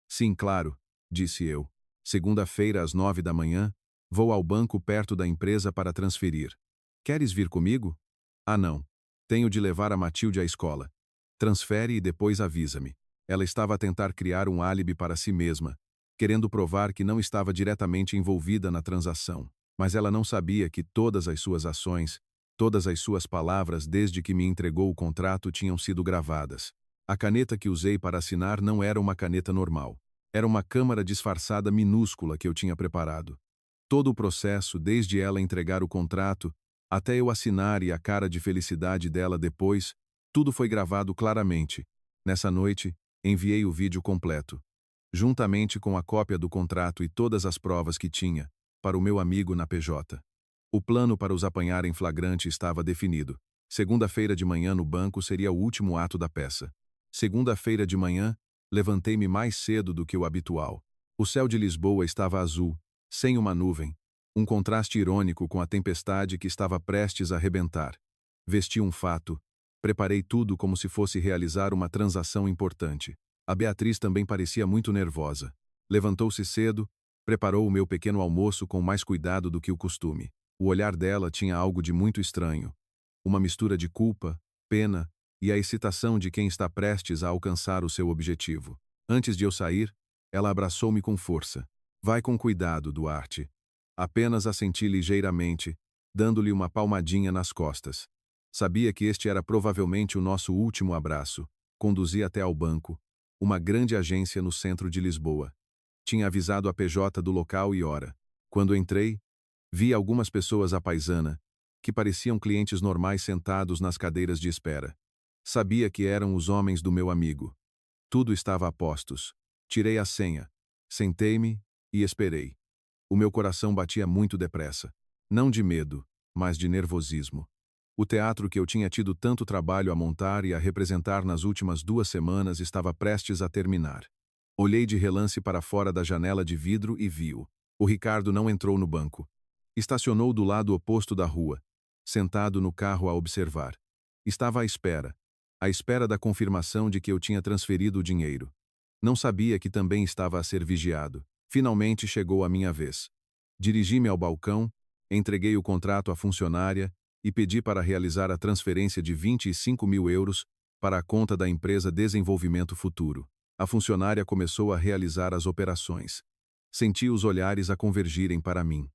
[SPEAKER 1] Sim, claro, disse eu. Segunda-feira às 9 da manhã, vou ao banco perto da empresa para transferir. Queres vir comigo? Ah, não. Tenho de levar a Matilde à escola. Transfere e depois avisa-me. Ela estava a tentar criar um álibi para si mesma, querendo provar que não estava diretamente envolvida na transação. Mas ela não sabia que todas as suas ações, todas as suas palavras desde que me entregou o contrato tinham sido gravadas. A caneta que usei para assinar não era uma caneta normal. Era uma câmara disfarçada minúscula que eu tinha preparado. Todo o processo, desde ela entregar o contrato, até eu assinar e a cara de felicidade dela depois, tudo foi gravado claramente. Nessa noite, enviei o vídeo completo, juntamente com a cópia do contrato e todas as provas que tinha, para o meu amigo na PJ. O plano para os apanhar em flagrante estava definido. Segunda-feira de manhã no banco seria o último ato da peça. Segunda-feira de manhã, levantei-me mais cedo do que o habitual. O céu de Lisboa estava azul, sem uma nuvem, um contraste irônico com a tempestade que estava prestes a rebentar. Vesti um fato, preparei tudo como se fosse realizar uma transação importante. A Beatriz também parecia muito nervosa. Levantou-se cedo, preparou o meu pequeno almoço com mais cuidado do que o costume. O olhar dela tinha algo de muito estranho. Uma mistura de culpa, pena e a excitação de quem está prestes a alcançar o seu objetivo. Antes de eu sair, ela abraçou-me com força. Vai com cuidado, Duarte. Apenas assenti ligeiramente, dando-lhe uma palmadinha nas costas. Sabia que este era provavelmente o nosso último abraço. Conduzi até ao banco, uma grande agência no centro de Lisboa. Tinha avisado a PJ do local e hora. Quando entrei, vi algumas pessoas à paisana, que pareciam clientes normais sentados nas cadeiras de espera. Sabia que eram os homens do meu amigo. Tudo estava a postos. Tirei a senha. Sentei-me e esperei. O meu coração batia muito depressa. Não de medo, mas de nervosismo. O teatro que eu tinha tido tanto trabalho a montar e a representar nas últimas 2 semanas estava prestes a terminar. Olhei de relance para fora da janela de vidro e vi-o. O Ricardo não entrou no banco. Estacionou do lado oposto da rua, sentado no carro a observar. Estava à espera da confirmação de que eu tinha transferido o dinheiro. Não sabia que também estava a ser vigiado. Finalmente chegou a minha vez. Dirigi-me ao balcão, entreguei o contrato à funcionária e pedi para realizar a transferência de 25 mil euros para a conta da empresa Desenvolvimento Futuro. A funcionária começou a realizar as operações. Senti os olhares a convergirem para mim.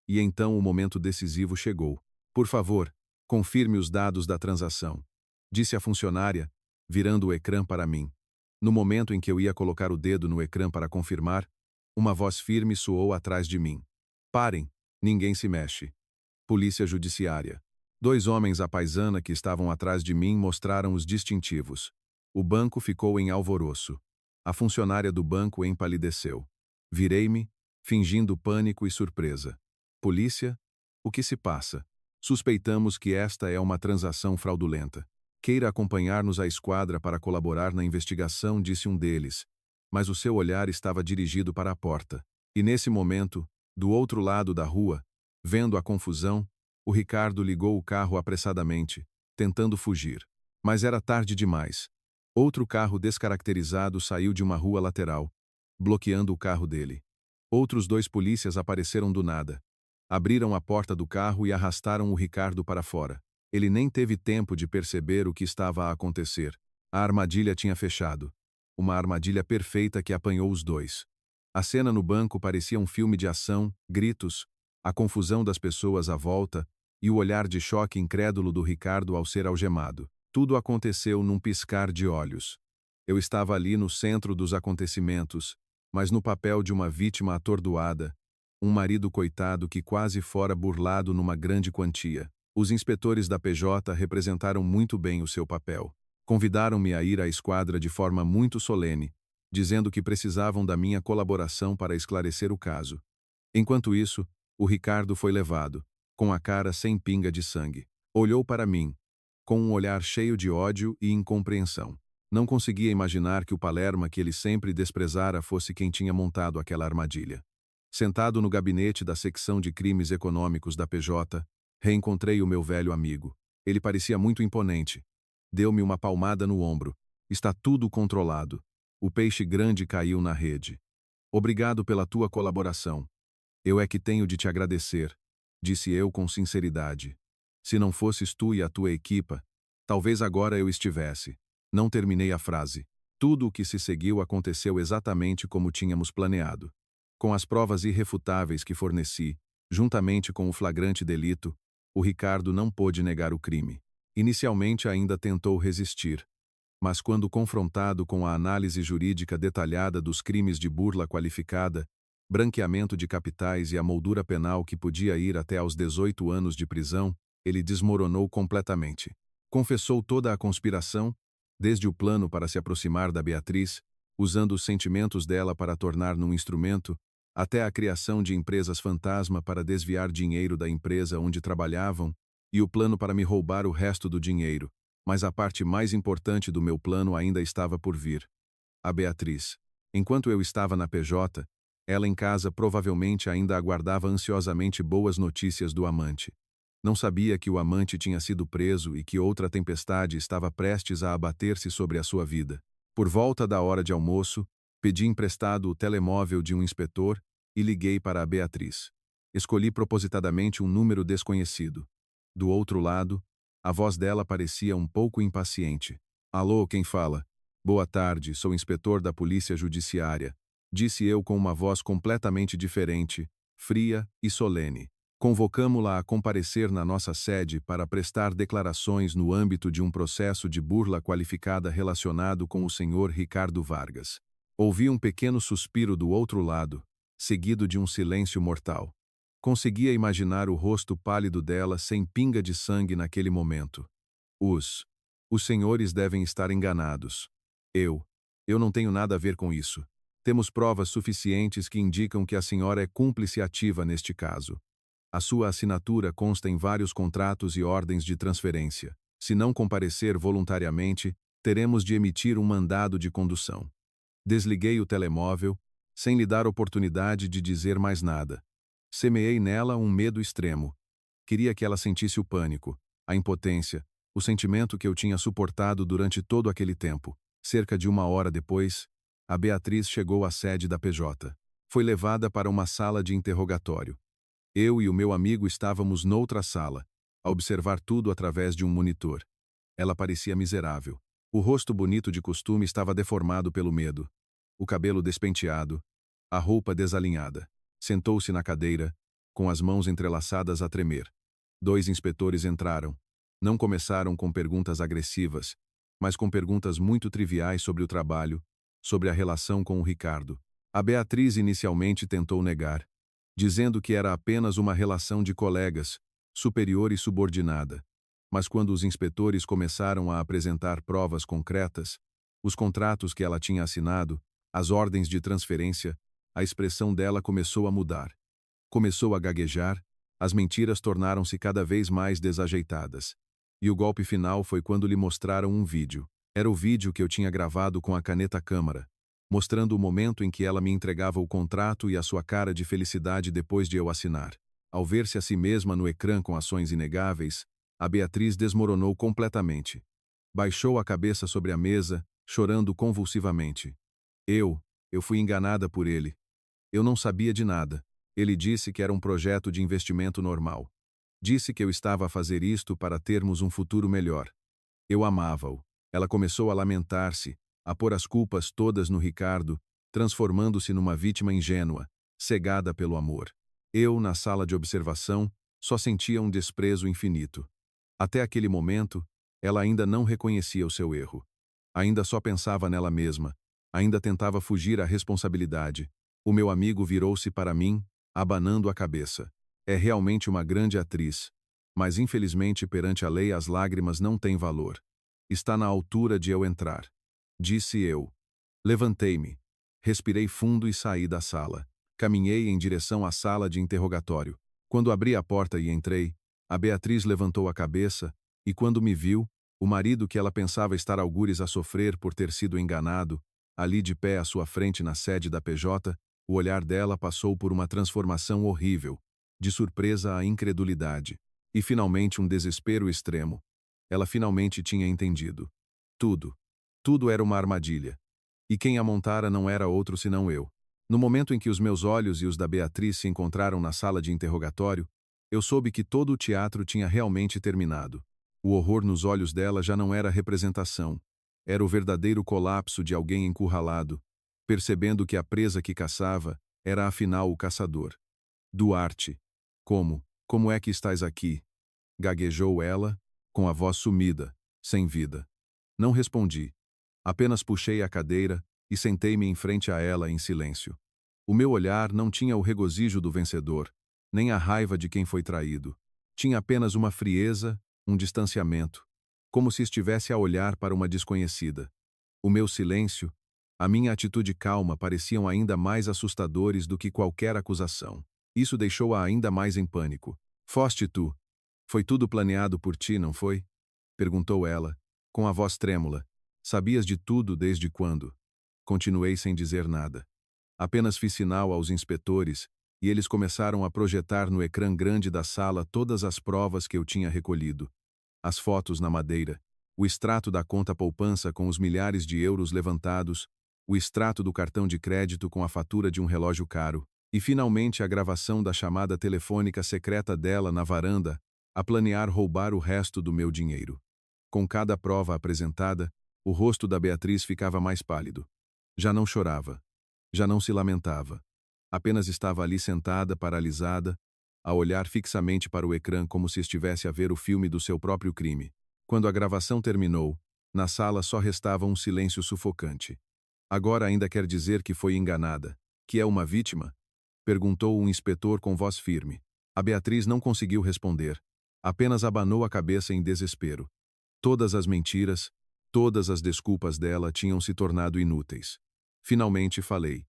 [SPEAKER 1] E então o momento decisivo chegou. Por favor, confirme os dados da transação, disse a funcionária, virando o ecrã para mim. No momento em que eu ia colocar o dedo no ecrã para confirmar, uma voz firme soou atrás de mim. Parem, ninguém se mexe. Polícia Judiciária. 2 homens à paisana que estavam atrás de mim mostraram os distintivos. O banco ficou em alvoroço. A funcionária do banco empalideceu. Virei-me, fingindo pânico e surpresa. Polícia? O que se passa? Suspeitamos que esta é uma transação fraudulenta. Queira acompanhar-nos à esquadra para colaborar na investigação, disse um deles. Mas o seu olhar estava dirigido para a porta. E nesse momento, do outro lado da rua, vendo a confusão, o Ricardo ligou o carro apressadamente, tentando fugir. Mas era tarde demais. Outro carro descaracterizado saiu de uma rua lateral, bloqueando o carro dele. Outros 2 polícias apareceram do nada. Abriram a porta do carro e arrastaram o Ricardo para fora. Ele nem teve tempo de perceber o que estava a acontecer. A armadilha tinha fechado. Uma armadilha perfeita que apanhou os 2. A cena no banco parecia um filme de ação, gritos, a confusão das pessoas à volta e o olhar de choque incrédulo do Ricardo ao ser algemado. Tudo aconteceu num piscar de olhos. Eu estava ali no centro dos acontecimentos, mas no papel de uma vítima atordoada, um marido coitado que quase fora burlado numa grande quantia. Os inspetores da PJ representaram muito bem o seu papel. Convidaram-me a ir à esquadra de forma muito solene, dizendo que precisavam da minha colaboração para esclarecer o caso. Enquanto isso, o Ricardo foi levado, com a cara sem pinga de sangue. Olhou para mim, com um olhar cheio de ódio e incompreensão. Não conseguia imaginar que o Palerma que ele sempre desprezara fosse quem tinha montado aquela armadilha. Sentado no gabinete da secção de crimes econômicos da PJ, reencontrei o meu velho amigo. Ele parecia muito imponente. Deu-me uma palmada no ombro. Está tudo controlado. O peixe grande caiu na rede. Obrigado pela tua colaboração. Eu é que tenho de te agradecer, disse eu com sinceridade. Se não fosses tu e a tua equipa, talvez agora eu estivesse. Não terminei a frase. Tudo o que se seguiu aconteceu exatamente como tínhamos planeado. Com as provas irrefutáveis que forneci, juntamente com o flagrante delito, o Ricardo não pôde negar o crime. Inicialmente ainda tentou resistir, mas quando confrontado com a análise jurídica detalhada dos crimes de burla qualificada, branqueamento de capitais e a moldura penal que podia ir até aos 18 anos de prisão, ele desmoronou completamente. Confessou toda a conspiração, desde o plano para se aproximar da Beatriz, usando os sentimentos dela para tornar num instrumento, até a criação de empresas fantasma para desviar dinheiro da empresa onde trabalhavam, e o plano para me roubar o resto do dinheiro, mas a parte mais importante do meu plano ainda estava por vir. A Beatriz. Enquanto eu estava na PJ, ela em casa provavelmente ainda aguardava ansiosamente boas notícias do amante. Não sabia que o amante tinha sido preso e que outra tempestade estava prestes a abater-se sobre a sua vida. Por volta da hora de almoço, pedi emprestado o telemóvel de um inspetor e liguei para a Beatriz. Escolhi propositadamente um número desconhecido. Do outro lado, a voz dela parecia um pouco impaciente. Alô, quem fala? Boa tarde, sou inspetor da Polícia Judiciária, disse eu com uma voz completamente diferente, fria e solene. Convocamo-la a comparecer na nossa sede para prestar declarações no âmbito de um processo de burla qualificada relacionado com o senhor Ricardo Vargas. Ouvi um pequeno suspiro do outro lado, seguido de um silêncio mortal. Conseguia imaginar o rosto pálido dela sem pinga de sangue naquele momento. Os senhores devem estar enganados. Eu não tenho nada a ver com isso. Temos provas suficientes que indicam que a senhora é cúmplice ativa neste caso. A sua assinatura consta em vários contratos e ordens de transferência. Se não comparecer voluntariamente, teremos de emitir um mandado de condução. Desliguei o telemóvel, sem lhe dar oportunidade de dizer mais nada. Semeei nela um medo extremo. Queria que ela sentisse o pânico, a impotência, o sentimento que eu tinha suportado durante todo aquele tempo. Cerca de 1 hora depois, a Beatriz chegou à sede da PJ. Foi levada para uma sala de interrogatório. Eu e o meu amigo estávamos noutra sala, a observar tudo através de um monitor. Ela parecia miserável. O rosto bonito de costume estava deformado pelo medo. O cabelo despenteado, a roupa desalinhada. Sentou-se na cadeira, com as mãos entrelaçadas a tremer. 2 inspetores entraram. Não começaram com perguntas agressivas, mas com perguntas muito triviais sobre o trabalho, sobre a relação com o Ricardo. A Beatriz inicialmente tentou negar, dizendo que era apenas uma relação de colegas, superior e subordinada. Mas quando os inspetores começaram a apresentar provas concretas, os contratos que ela tinha assinado, as ordens de transferência, a expressão dela começou a mudar. Começou a gaguejar, as mentiras tornaram-se cada vez mais desajeitadas. E o golpe final foi quando lhe mostraram um vídeo. Era o vídeo que eu tinha gravado com a caneta câmara, mostrando o momento em que ela me entregava o contrato e a sua cara de felicidade depois de eu assinar. Ao ver-se a si mesma no ecrã com ações inegáveis, a Beatriz desmoronou completamente. Baixou a cabeça sobre a mesa, chorando convulsivamente. Eu fui enganada por ele. Eu não sabia de nada. Ele disse que era um projeto de investimento normal. Disse que eu estava a fazer isto para termos um futuro melhor. Eu amava-o. Ela começou a lamentar-se, a pôr as culpas todas no Ricardo, transformando-se numa vítima ingênua, cegada pelo amor. Eu, na sala de observação, só sentia um desprezo infinito. Até aquele momento, ela ainda não reconhecia o seu erro. Ainda só pensava nela mesma, ainda tentava fugir à responsabilidade. O meu amigo virou-se para mim, abanando a cabeça. É realmente uma grande atriz, mas infelizmente perante a lei as lágrimas não têm valor. Está na altura de eu entrar. Disse eu. Levantei-me. Respirei fundo e saí da sala. Caminhei em direção à sala de interrogatório. Quando abri a porta e entrei, a Beatriz levantou a cabeça, e quando me viu, o marido que ela pensava estar algures a sofrer por ter sido enganado, ali de pé à sua frente na sede da PJ, o olhar dela passou por uma transformação horrível, de surpresa à incredulidade, e finalmente um desespero extremo. Ela finalmente tinha entendido. Tudo era uma armadilha. E quem a montara não era outro senão eu. No momento em que os meus olhos e os da Beatriz se encontraram na sala de interrogatório, eu soube que todo o teatro tinha realmente terminado. O horror nos olhos dela já não era representação. Era o verdadeiro colapso de alguém encurralado, percebendo que a presa que caçava era afinal o caçador. Duarte. Como é que estás aqui? Gaguejou ela, com a voz sumida, sem vida. Não respondi. Apenas puxei a cadeira e sentei-me em frente a ela em silêncio. O meu olhar não tinha o regozijo do vencedor, nem a raiva de quem foi traído. Tinha apenas uma frieza, um distanciamento, como se estivesse a olhar para uma desconhecida. O meu silêncio, a minha atitude calma pareciam ainda mais assustadores do que qualquer acusação. Isso deixou-a ainda mais em pânico. Foste tu. Foi tudo planeado por ti, não foi? Perguntou ela, com a voz trêmula. Sabias de tudo desde quando? Continuei sem dizer nada. Apenas fiz sinal aos inspetores, e eles começaram a projetar no ecrã grande da sala todas as provas que eu tinha recolhido. As fotos na madeira, o extrato da conta poupança com os milhares de euros levantados, o extrato do cartão de crédito com a fatura de um relógio caro, e finalmente a gravação da chamada telefônica secreta dela na varanda, a planear roubar o resto do meu dinheiro. Com cada prova apresentada, o rosto da Beatriz ficava mais pálido. Já não chorava. Já não se lamentava. Apenas estava ali sentada, paralisada, a olhar fixamente para o ecrã como se estivesse a ver o filme do seu próprio crime. Quando a gravação terminou, na sala só restava um silêncio sufocante. Agora ainda quer dizer que foi enganada, que é uma vítima? Perguntou um inspetor com voz firme. A Beatriz não conseguiu responder. Apenas abanou a cabeça em desespero. Todas as mentiras, todas as desculpas dela tinham se tornado inúteis. Finalmente falei.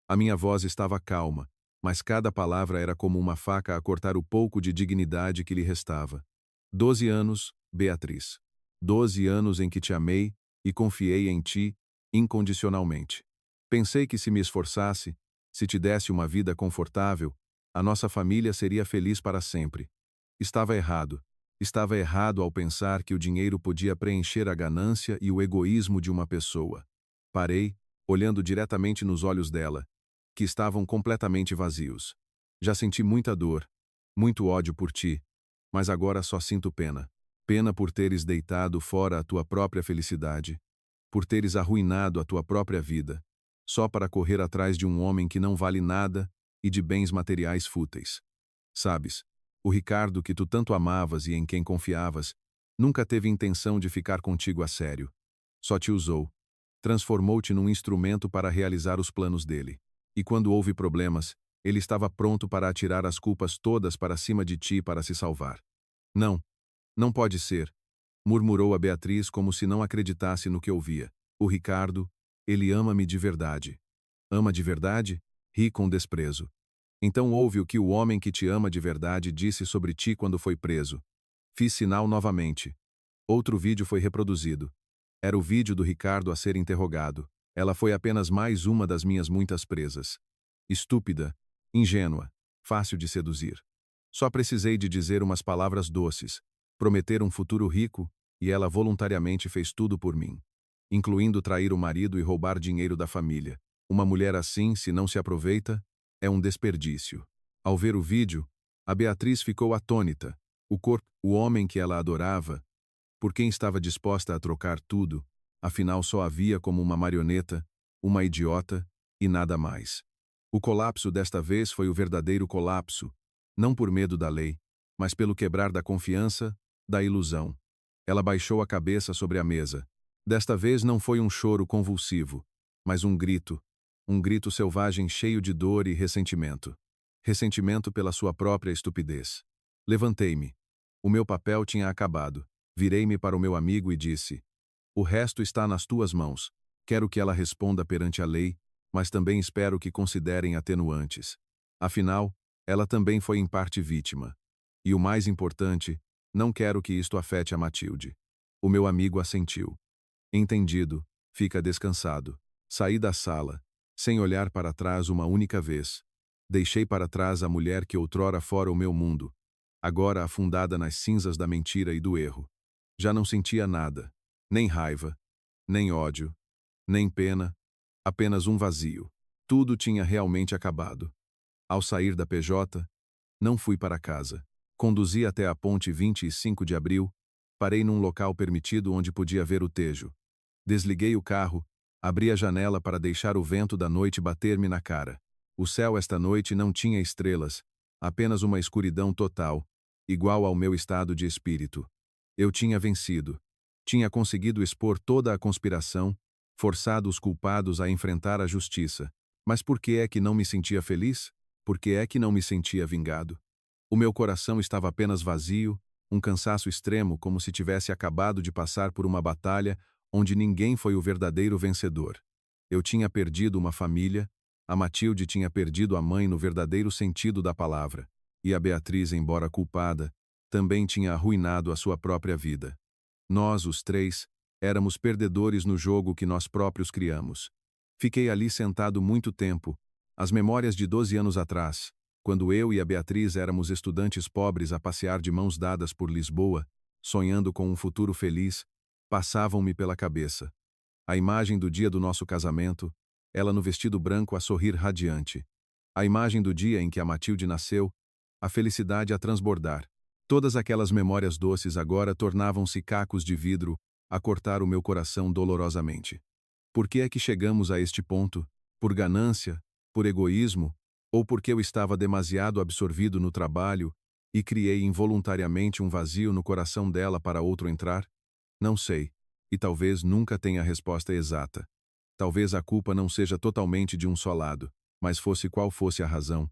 [SPEAKER 1] A minha voz estava calma, mas cada palavra era como uma faca a cortar o pouco de dignidade que lhe restava. 12 anos, Beatriz. 12 anos em que te amei e confiei em ti incondicionalmente. Pensei que se me esforçasse, se te desse uma vida confortável, a nossa família seria feliz para sempre. Estava errado. Estava errado ao pensar que o dinheiro podia preencher a ganância e o egoísmo de uma pessoa. Parei, olhando diretamente nos olhos dela, que estavam completamente vazios. Já senti muita dor, muito ódio por ti, mas agora só sinto pena. Pena por teres deitado fora a tua própria felicidade, por teres arruinado a tua própria vida, só para correr atrás de um homem que não vale nada e de bens materiais fúteis. Sabes, o Ricardo que tu tanto amavas e em quem confiavas, nunca teve intenção de ficar contigo a sério. Só te usou. Transformou-te num instrumento para realizar os planos dele. E quando houve problemas, ele estava pronto para atirar as culpas todas para cima de ti para se salvar. Não, não pode ser, murmurou a Beatriz como se não acreditasse no que ouvia. O Ricardo, ele ama-me de verdade. Ama de verdade? Ri com desprezo. Então ouve o que o homem que te ama de verdade disse sobre ti quando foi preso. Fiz sinal novamente. Outro vídeo foi reproduzido. Era o vídeo do Ricardo a ser interrogado. Ela foi apenas mais uma das minhas muitas presas. Estúpida, ingênua, fácil de seduzir. Só precisei de dizer umas palavras doces, prometer um futuro rico, e ela voluntariamente fez tudo por mim, incluindo trair o marido e roubar dinheiro da família. Uma mulher assim, se não se aproveita, é um desperdício. Ao ver o vídeo, a Beatriz ficou atônita. O homem que ela adorava, por quem estava disposta a trocar tudo, afinal só havia como uma marioneta, uma idiota e nada mais. O colapso desta vez foi o verdadeiro colapso, não por medo da lei, mas pelo quebrar da confiança, da ilusão. Ela baixou a cabeça sobre a mesa. Desta vez não foi um choro convulsivo, mas um grito selvagem cheio de dor e ressentimento. Ressentimento pela sua própria estupidez. Levantei-me. O meu papel tinha acabado. Virei-me para o meu amigo e disse: o resto está nas tuas mãos. Quero que ela responda perante a lei, mas também espero que considerem atenuantes. Afinal, ela também foi em parte vítima. E o mais importante, não quero que isto afete a Matilde. O meu amigo assentiu. Entendido, fica descansado. Saí da sala, sem olhar para trás uma única vez. Deixei para trás a mulher que outrora fora o meu mundo, agora afundada nas cinzas da mentira e do erro. Já não sentia nada, nem raiva, nem ódio, nem pena, apenas um vazio. Tudo tinha realmente acabado. Ao sair da PJ, não fui para casa. Conduzi até a ponte 25 de abril, parei num local permitido onde podia ver o Tejo. Desliguei o carro, abri a janela para deixar o vento da noite bater-me na cara. O céu esta noite não tinha estrelas, apenas uma escuridão total, igual ao meu estado de espírito. Eu tinha vencido. Tinha conseguido expor toda a conspiração, forçado os culpados a enfrentar a justiça. Mas por que é que não me sentia feliz? Por que é que não me sentia vingado? O meu coração estava apenas vazio, um cansaço extremo como se tivesse acabado de passar por uma batalha onde ninguém foi o verdadeiro vencedor. Eu tinha perdido uma família, a Matilde tinha perdido a mãe no verdadeiro sentido da palavra, e a Beatriz, embora culpada, também tinha arruinado a sua própria vida. Nós, os três, éramos perdedores no jogo que nós próprios criamos. Fiquei ali sentado muito tempo, as memórias de 12 anos atrás, quando eu e a Beatriz éramos estudantes pobres a passear de mãos dadas por Lisboa, sonhando com um futuro feliz, passavam-me pela cabeça. A imagem do dia do nosso casamento, ela no vestido branco a sorrir radiante. A imagem do dia em que a Matilde nasceu, a felicidade a transbordar. Todas aquelas memórias doces agora tornavam-se cacos de vidro a cortar o meu coração dolorosamente. Por que é que chegamos a este ponto? Por ganância? Por egoísmo? Ou porque eu estava demasiado absorvido no trabalho e criei involuntariamente um vazio no coração dela para outro entrar? Não sei, e talvez nunca tenha a resposta exata. Talvez a culpa não seja totalmente de um só lado, mas fosse qual fosse a razão,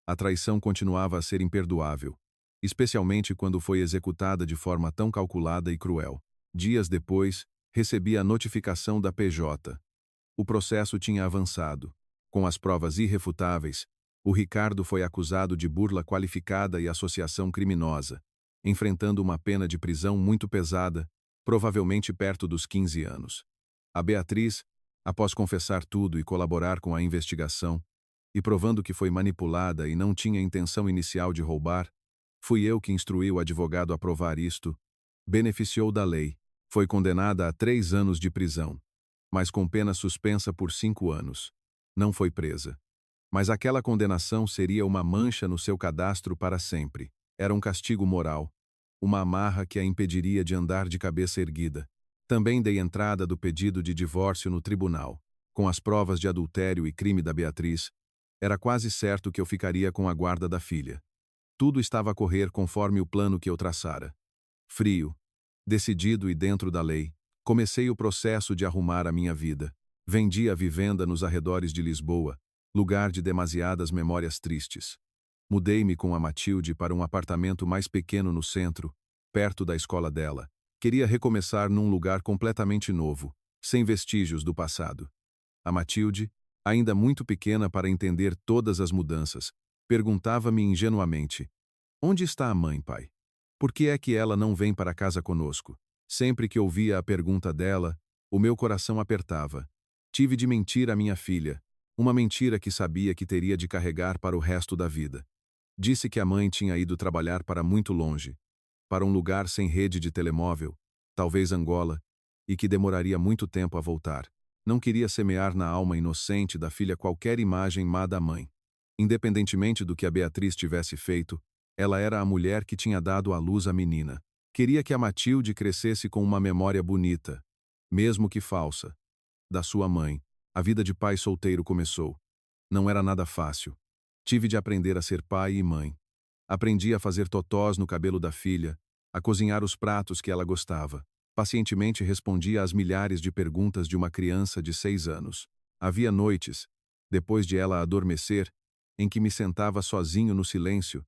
[SPEAKER 1] a traição continuava a ser imperdoável, especialmente quando foi executada de forma tão calculada e cruel. Dias depois, recebi a notificação da PJ. O processo tinha avançado. Com as provas irrefutáveis, o Ricardo foi acusado de burla qualificada e associação criminosa, enfrentando uma pena de prisão muito pesada, provavelmente perto dos 15 anos. A Beatriz, após confessar tudo e colaborar com a investigação, e provando que foi manipulada e não tinha intenção inicial de roubar, fui eu que instruí o advogado a provar isto, beneficiou da lei, foi condenada a 3 anos de prisão, mas com pena suspensa por 5 anos. Não foi presa. Mas aquela condenação seria uma mancha no seu cadastro para sempre. Era um castigo moral, uma amarra que a impediria de andar de cabeça erguida. Também dei entrada do pedido de divórcio no tribunal. Com as provas de adultério e crime da Beatriz, era quase certo que eu ficaria com a guarda da filha. Tudo estava a correr conforme o plano que eu traçara. Frio, decidido e dentro da lei, comecei o processo de arrumar a minha vida. Vendi a vivenda nos arredores de Lisboa, lugar de demasiadas memórias tristes. Mudei-me com a Matilde para um apartamento mais pequeno no centro, perto da escola dela. Queria recomeçar num lugar completamente novo, sem vestígios do passado. A Matilde, ainda muito pequena para entender todas as mudanças, perguntava-me ingenuamente: onde está a mãe, pai? Por que é que ela não vem para casa conosco? Sempre que ouvia a pergunta dela, o meu coração apertava. Tive de mentir à minha filha, uma mentira que sabia que teria de carregar para o resto da vida. Disse que a mãe tinha ido trabalhar para muito longe, para um lugar sem rede de telemóvel, talvez Angola, e que demoraria muito tempo a voltar. Não queria semear na alma inocente da filha qualquer imagem má da mãe. Independentemente do que a Beatriz tivesse feito, ela era a mulher que tinha dado à luz a menina. Queria que a Matilde crescesse com uma memória bonita, mesmo que falsa, da sua mãe. A vida de pai solteiro começou. Não era nada fácil. Tive de aprender a ser pai e mãe. Aprendi a fazer totós no cabelo da filha, a cozinhar os pratos que ela gostava. Pacientemente respondia às milhares de perguntas de uma criança de 6 anos. Havia noites, depois de ela adormecer, em que me sentava sozinho no silêncio,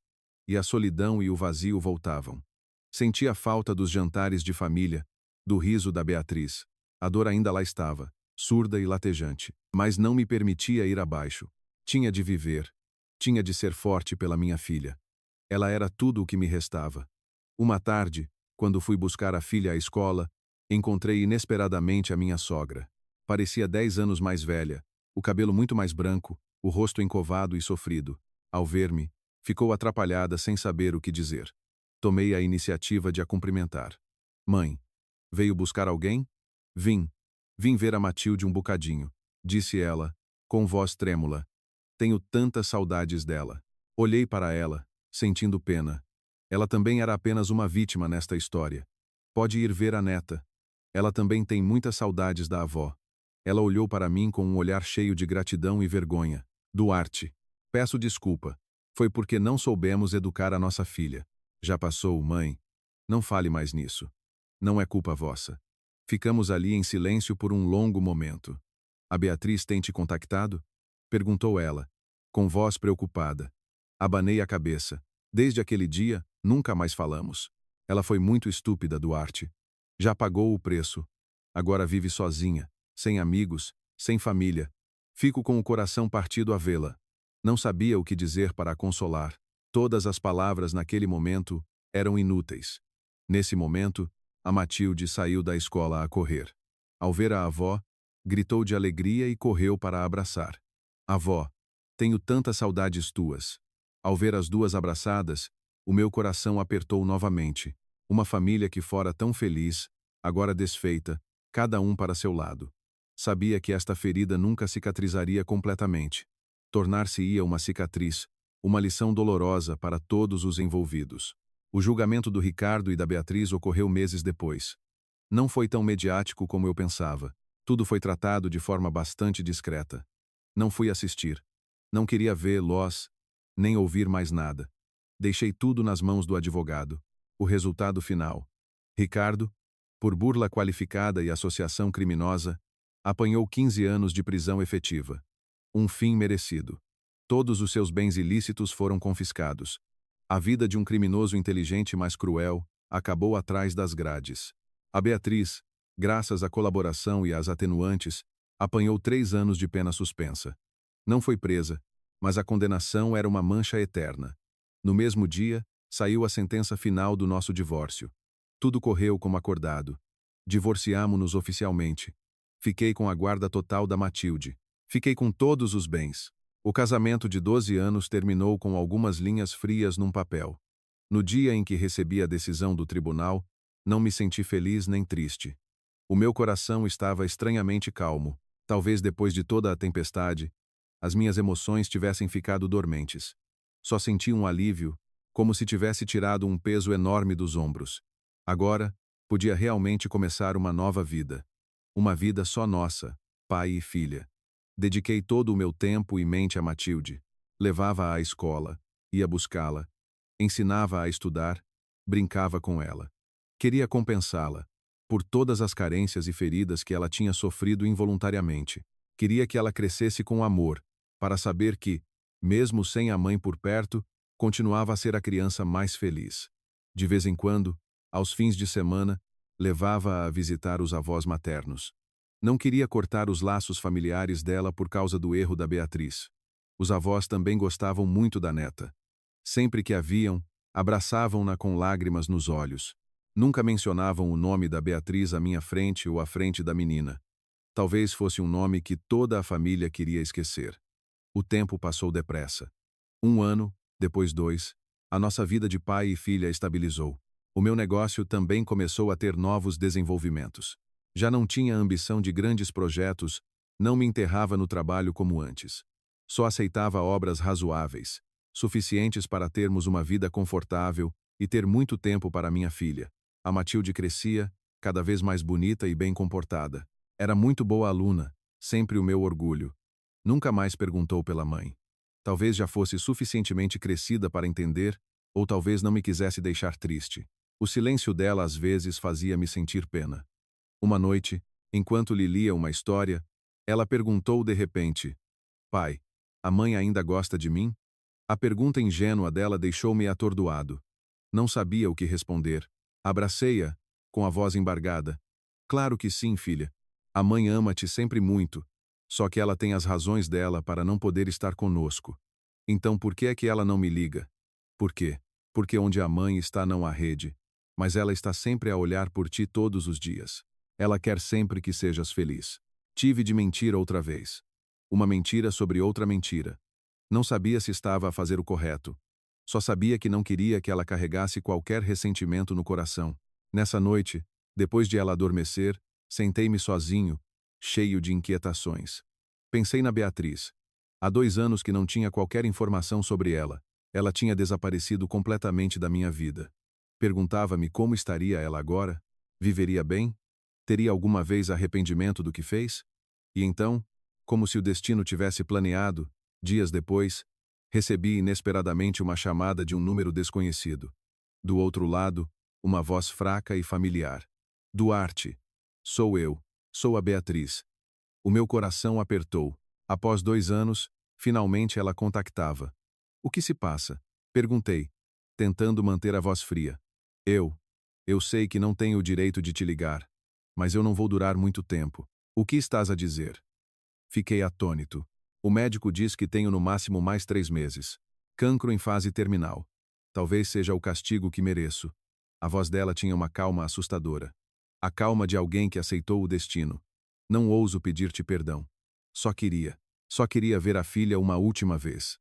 [SPEAKER 1] e a solidão e o vazio voltavam. Sentia falta dos jantares de família, do riso da Beatriz. A dor ainda lá estava, surda e latejante, mas não me permitia ir abaixo. Tinha de viver. Tinha de ser forte pela minha filha. Ela era tudo o que me restava. Uma tarde, quando fui buscar a filha à escola, encontrei inesperadamente a minha sogra. Parecia 10 anos mais velha, o cabelo muito mais branco, o rosto encovado e sofrido. Ao ver-me, ficou atrapalhada sem saber o que dizer. Tomei a iniciativa de a cumprimentar. Mãe, veio buscar alguém? Vim. Vim ver a Matilde um bocadinho, disse ela, com voz trêmula. Tenho tantas saudades dela. Olhei para ela, sentindo pena. Ela também era apenas uma vítima nesta história. Pode ir ver a neta. Ela também tem muitas saudades da avó. Ela olhou para mim com um olhar cheio de gratidão e vergonha. Duarte, peço desculpa. Foi porque não soubemos educar a nossa filha. Já passou, mãe. Não fale mais nisso. Não é culpa vossa. Ficamos ali em silêncio por um longo momento. A Beatriz tem te contactado? Perguntou ela, com voz preocupada. Abanei a cabeça. Desde aquele dia, nunca mais falamos. Ela foi muito estúpida, Duarte. Já pagou o preço. Agora vive sozinha, sem amigos, sem família. Fico com o coração partido a vê-la. Não sabia o que dizer para a consolar. Todas as palavras naquele momento eram inúteis. Nesse momento, a Matilde saiu da escola a correr. Ao ver a avó, gritou de alegria e correu para a abraçar. Avó, tenho tantas saudades tuas. Ao ver as duas abraçadas, o meu coração apertou novamente. Uma família que fora tão feliz, agora desfeita, cada um para seu lado. Sabia que esta ferida nunca cicatrizaria completamente. Tornar-se-ia uma cicatriz, uma lição dolorosa para todos os envolvidos. O julgamento do Ricardo e da Beatriz ocorreu meses depois. Não foi tão mediático como eu pensava. Tudo foi tratado de forma bastante discreta. Não fui assistir. Não queria vê-los, nem ouvir mais nada. Deixei tudo nas mãos do advogado. O resultado final. Ricardo, por burla qualificada e associação criminosa, apanhou 15 anos de prisão efetiva. Um fim merecido. Todos os seus bens ilícitos foram confiscados. A vida de um criminoso inteligente mas cruel acabou atrás das grades. A Beatriz, graças à colaboração e às atenuantes, apanhou 3 anos de pena suspensa. Não foi presa, mas a condenação era uma mancha eterna. No mesmo dia, saiu a sentença final do nosso divórcio. Tudo correu como acordado. Divorciamo-nos oficialmente. Fiquei com a guarda total da Matilde. Fiquei com todos os bens. O casamento de 12 anos terminou com algumas linhas frias num papel. No dia em que recebi a decisão do tribunal, não me senti feliz nem triste. O meu coração estava estranhamente calmo. Talvez depois de toda a tempestade, as minhas emoções tivessem ficado dormentes. Só senti um alívio, como se tivesse tirado um peso enorme dos ombros. Agora, podia realmente começar uma nova vida. Uma vida só nossa, pai e filha. Dediquei todo o meu tempo e mente a Matilde. Levava-a à escola, ia buscá-la, ensinava-a a estudar, brincava com ela. Queria compensá-la por todas as carências e feridas que ela tinha sofrido involuntariamente. Queria que ela crescesse com amor, para saber que, mesmo sem a mãe por perto, continuava a ser a criança mais feliz. De vez em quando, aos fins de semana, levava-a a visitar os avós maternos. Não queria cortar os laços familiares dela por causa do erro da Beatriz. Os avós também gostavam muito da neta. Sempre que a viam, abraçavam-na com lágrimas nos olhos. Nunca mencionavam o nome da Beatriz à minha frente ou à frente da menina. Talvez fosse um nome que toda a família queria esquecer. O tempo passou depressa. 1 ano, depois 2, a nossa vida de pai e filha estabilizou. O meu negócio também começou a ter novos desenvolvimentos. Já não tinha ambição de grandes projetos, não me enterrava no trabalho como antes. Só aceitava obras razoáveis, suficientes para termos uma vida confortável e ter muito tempo para minha filha. A Matilde crescia, cada vez mais bonita e bem comportada. Era muito boa aluna, sempre o meu orgulho. Nunca mais perguntou pela mãe. Talvez já fosse suficientemente crescida para entender, ou talvez não me quisesse deixar triste. O silêncio dela às vezes fazia-me sentir pena. Uma noite, enquanto lhe lia uma história, ela perguntou de repente: Pai, a mãe ainda gosta de mim? A pergunta ingênua dela deixou-me atordoado. Não sabia o que responder. Abracei-a, com a voz embargada. Claro que sim, filha. A mãe ama-te sempre muito. Só que ela tem as razões dela para não poder estar conosco. Então por que é que ela não me liga? Por quê? Porque onde a mãe está não há rede. Mas ela está sempre a olhar por ti todos os dias. Ela quer sempre que sejas feliz. Tive de mentir outra vez. Uma mentira sobre outra mentira. Não sabia se estava a fazer o correto. Só sabia que não queria que ela carregasse qualquer ressentimento no coração. Nessa noite, depois de ela adormecer, sentei-me sozinho, cheio de inquietações. Pensei na Beatriz. Há 2 anos que não tinha qualquer informação sobre ela. Ela tinha desaparecido completamente da minha vida. Perguntava-me como estaria ela agora? Viveria bem? Teria alguma vez arrependimento do que fez? E então, como se o destino tivesse planeado, dias depois, recebi inesperadamente uma chamada de um número desconhecido. Do outro lado, uma voz fraca e familiar. Duarte. Sou eu. Sou a Beatriz. O meu coração apertou. Após 2 anos, finalmente ela contactava. O que se passa? Perguntei, tentando manter a voz fria. Eu sei que não tenho o direito de te ligar, mas eu não vou durar muito tempo. O que estás a dizer? Fiquei atônito. O médico diz que tenho no máximo mais 3 meses. Cancro em fase terminal. Talvez seja o castigo que mereço. A voz dela tinha uma calma assustadora. A calma de alguém que aceitou o destino. Não ouso pedir-te perdão. Só queria ver a filha uma última vez.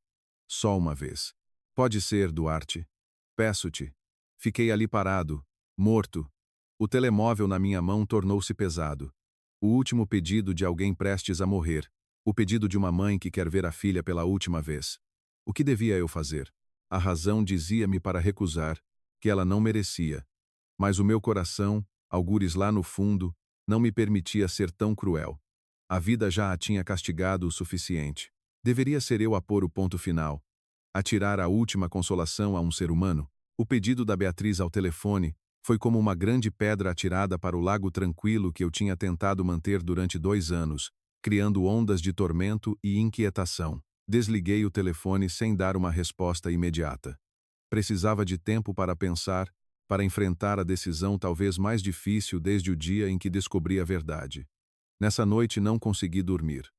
[SPEAKER 1] Só uma vez. Pode ser, Duarte. Peço-te. Fiquei ali parado, morto. O telemóvel na minha mão tornou-se pesado. O último pedido de alguém prestes a morrer. O pedido de uma mãe que quer ver a filha pela última vez. O que devia eu fazer? A razão dizia-me para recusar, que ela não merecia. Mas o meu coração, algures lá no fundo, não me permitia ser tão cruel. A vida já a tinha castigado o suficiente. Deveria ser eu a pôr o ponto final. A tirar a última consolação a um ser humano. O pedido da Beatriz ao telefone foi como uma grande pedra atirada para o lago tranquilo que eu tinha tentado manter durante 2 anos, criando ondas de tormento e inquietação. Desliguei o telefone sem dar uma resposta imediata. Precisava de tempo para pensar, para enfrentar a decisão talvez mais difícil desde o dia em que descobri a verdade. Nessa noite não consegui dormir.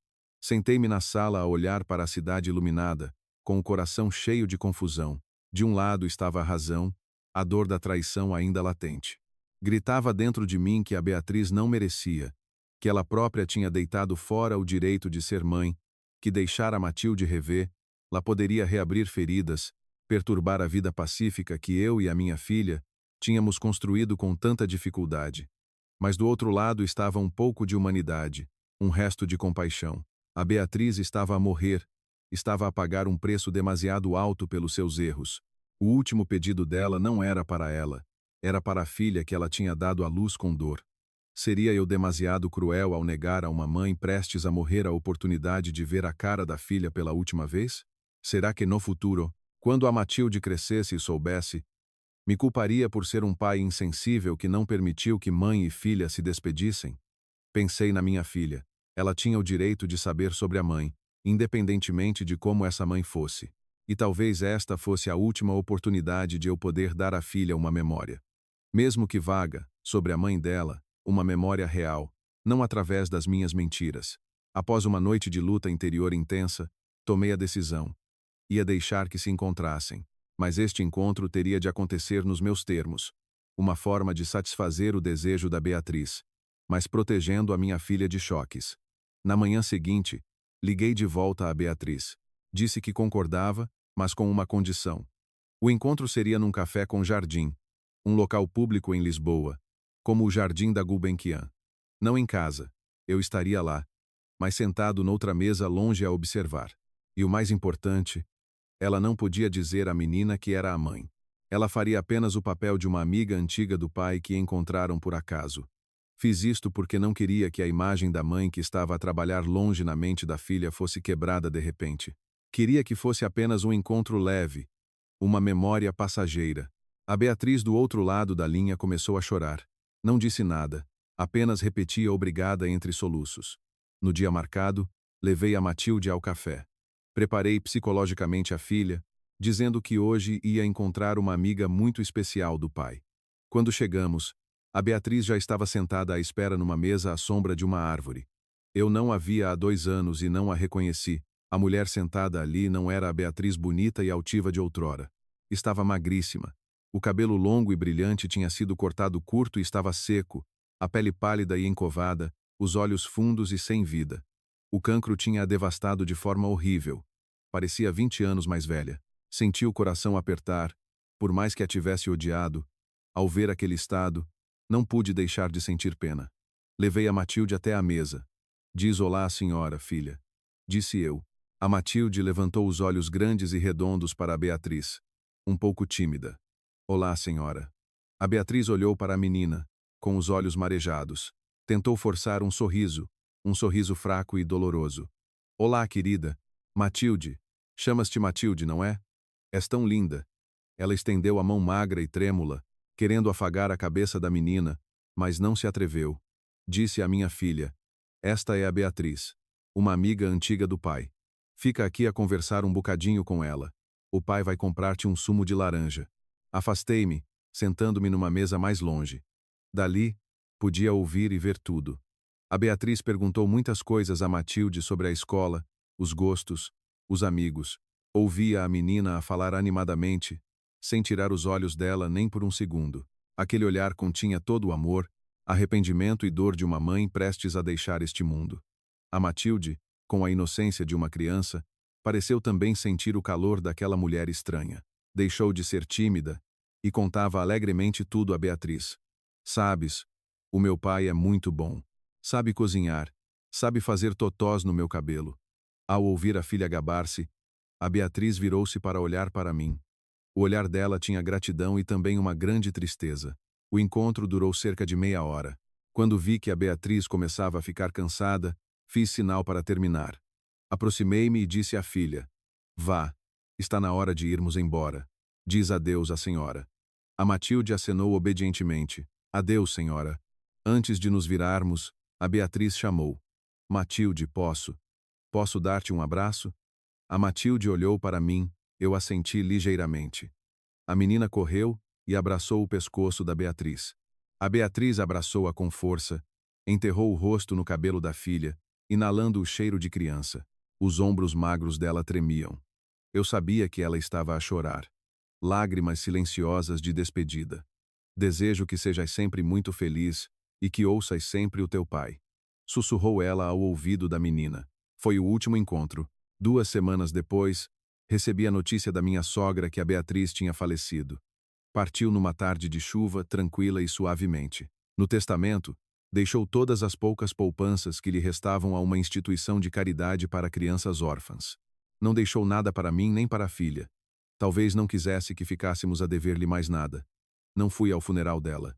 [SPEAKER 1] Sentei-me na sala a olhar para a cidade iluminada, com o coração cheio de confusão. De um lado estava a razão, a dor da traição ainda latente. Gritava dentro de mim que a Beatriz não merecia, que ela própria tinha deitado fora o direito de ser mãe, que deixar a Matilde rever, lá poderia reabrir feridas, perturbar a vida pacífica que eu e a minha filha tínhamos construído com tanta dificuldade. Mas do outro lado estava um pouco de humanidade, um resto de compaixão. A Beatriz estava a morrer, estava a pagar um preço demasiado alto pelos seus erros. O último pedido dela não era para ela, era para a filha que ela tinha dado à luz com dor. Seria eu demasiado cruel ao negar a uma mãe prestes a morrer a oportunidade de ver a cara da filha pela última vez? Será que no futuro, quando a Matilde crescesse e soubesse, me culparia por ser um pai insensível que não permitiu que mãe e filha se despedissem? Pensei na minha filha. Ela tinha o direito de saber sobre a mãe, independentemente de como essa mãe fosse. E talvez esta fosse a última oportunidade de eu poder dar à filha uma memória. Mesmo que vaga, sobre a mãe dela, uma memória real, não através das minhas mentiras. Após uma noite de luta interior intensa, tomei a decisão. Ia deixar que se encontrassem, mas este encontro teria de acontecer nos meus termos. Uma forma de satisfazer o desejo da Beatriz, mas protegendo a minha filha de choques. Na manhã seguinte, liguei de volta a Beatriz. Disse que concordava, mas com uma condição. O encontro seria num café com jardim, um local público em Lisboa, como o Jardim da Gulbenkian. Não em casa, eu estaria lá, mas sentado noutra mesa longe a observar. E o mais importante, ela não podia dizer à menina que era a mãe. Ela faria apenas o papel de uma amiga antiga do pai que encontraram por acaso. Fiz isto porque não queria que a imagem da mãe que estava a trabalhar longe na mente da filha fosse quebrada de repente. Queria que fosse apenas um encontro leve, uma memória passageira. A Beatriz do outro lado da linha começou a chorar. Não disse nada, apenas repetia obrigada entre soluços. No dia marcado, levei a Matilde ao café. Preparei psicologicamente a filha, dizendo que hoje ia encontrar uma amiga muito especial do pai. Quando chegamos, a Beatriz já estava sentada à espera numa mesa à sombra de uma árvore. Eu não a via há 2 anos e não a reconheci. A mulher sentada ali não era a Beatriz bonita e altiva de outrora. Estava magríssima. O cabelo longo e brilhante tinha sido cortado curto e estava seco, a pele pálida e encovada, os olhos fundos e sem vida. O cancro tinha a devastado de forma horrível. Parecia 20 anos mais velha. Senti o coração apertar, por mais que a tivesse odiado. Ao ver aquele estado, não pude deixar de sentir pena. Levei a Matilde até a mesa. Diz olá, senhora, filha. Disse eu. A Matilde levantou os olhos grandes e redondos para a Beatriz, um pouco tímida. Olá, senhora. A Beatriz olhou para a menina, com os olhos marejados. Tentou forçar um sorriso fraco e doloroso. Olá, querida. Matilde. Chamas-te Matilde, não é? És tão linda. Ela estendeu a mão magra e trêmula, querendo afagar a cabeça da menina, mas não se atreveu. Disse à minha filha. Esta é a Beatriz, uma amiga antiga do pai. Fica aqui a conversar um bocadinho com ela. O pai vai comprar-te um sumo de laranja. Afastei-me, sentando-me numa mesa mais longe. Dali, podia ouvir e ver tudo. A Beatriz perguntou muitas coisas a Matilde sobre a escola, os gostos, os amigos. Ouvia a menina a falar animadamente, sem tirar os olhos dela nem por um segundo. Aquele olhar continha todo o amor, arrependimento e dor de uma mãe prestes a deixar este mundo. A Matilde, com a inocência de uma criança, pareceu também sentir o calor daquela mulher estranha. Deixou de ser tímida e contava alegremente tudo a Beatriz. Sabes, o meu pai é muito bom. Sabe cozinhar, sabe fazer totós no meu cabelo. Ao ouvir a filha gabar-se, a Beatriz virou-se para olhar para mim. O olhar dela tinha gratidão e também uma grande tristeza. O encontro durou cerca de meia hora. Quando vi que a Beatriz começava a ficar cansada, fiz sinal para terminar. Aproximei-me e disse à filha: Vá, está na hora de irmos embora. Diz adeus à senhora. A Matilde acenou obedientemente. Adeus, senhora. Antes de nos virarmos, a Beatriz chamou. Matilde, posso dar-te um abraço? A Matilde olhou para mim, eu assenti ligeiramente. A menina correu e abraçou o pescoço da Beatriz. A Beatriz abraçou-a com força, enterrou o rosto no cabelo da filha, inalando o cheiro de criança. Os ombros magros dela tremiam. Eu sabia que ela estava a chorar. Lágrimas silenciosas de despedida. Desejo que sejas sempre muito feliz e que ouças sempre o teu pai. Sussurrou ela ao ouvido da menina. Foi o último encontro. 2 semanas depois, recebi a notícia da minha sogra que a Beatriz tinha falecido. Partiu numa tarde de chuva, tranquila e suavemente. No testamento, Deixou todas as poucas poupanças que lhe restavam a uma instituição de caridade para crianças órfãs. Não deixou nada para mim nem para a filha. Talvez não quisesse que ficássemos a dever-lhe mais nada. Não fui ao funeral dela.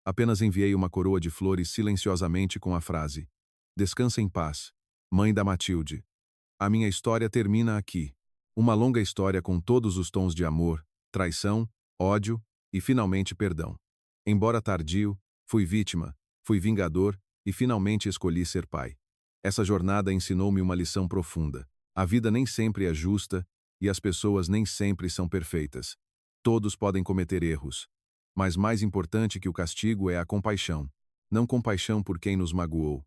[SPEAKER 1] Apenas enviei uma coroa de flores silenciosamente com a frase: Descansa em paz, mãe da Matilde. A minha história termina aqui. Uma longa história com todos os tons de amor, traição, ódio e finalmente perdão. Embora tardio, fui vítima, fui vingador e finalmente escolhi ser pai. Essa jornada ensinou-me uma lição profunda. A vida nem sempre é justa e as pessoas nem sempre são perfeitas. Todos podem cometer erros. Mas mais importante que o castigo é a compaixão. Não compaixão por quem nos magoou,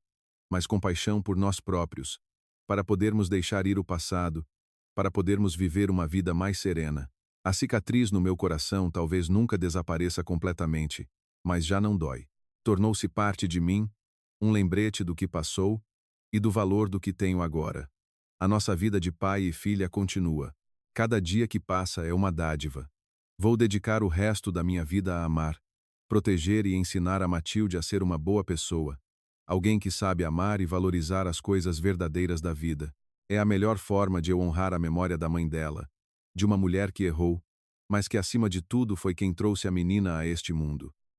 [SPEAKER 1] mas compaixão por nós próprios, para podermos deixar ir o passado, para podermos viver uma vida mais serena. A cicatriz no meu coração talvez nunca desapareça completamente, mas já não dói. Tornou-se parte de mim, um lembrete do que passou e do valor do que tenho agora. A nossa vida de pai e filha continua. Cada dia que passa é uma dádiva. Vou dedicar o resto da minha vida a amar, proteger e ensinar a Matilde a ser uma boa pessoa, alguém que sabe amar e valorizar as coisas verdadeiras da vida. É a melhor forma de eu honrar a memória da mãe dela, de uma mulher que errou, mas que acima de tudo foi quem trouxe a menina a este mundo.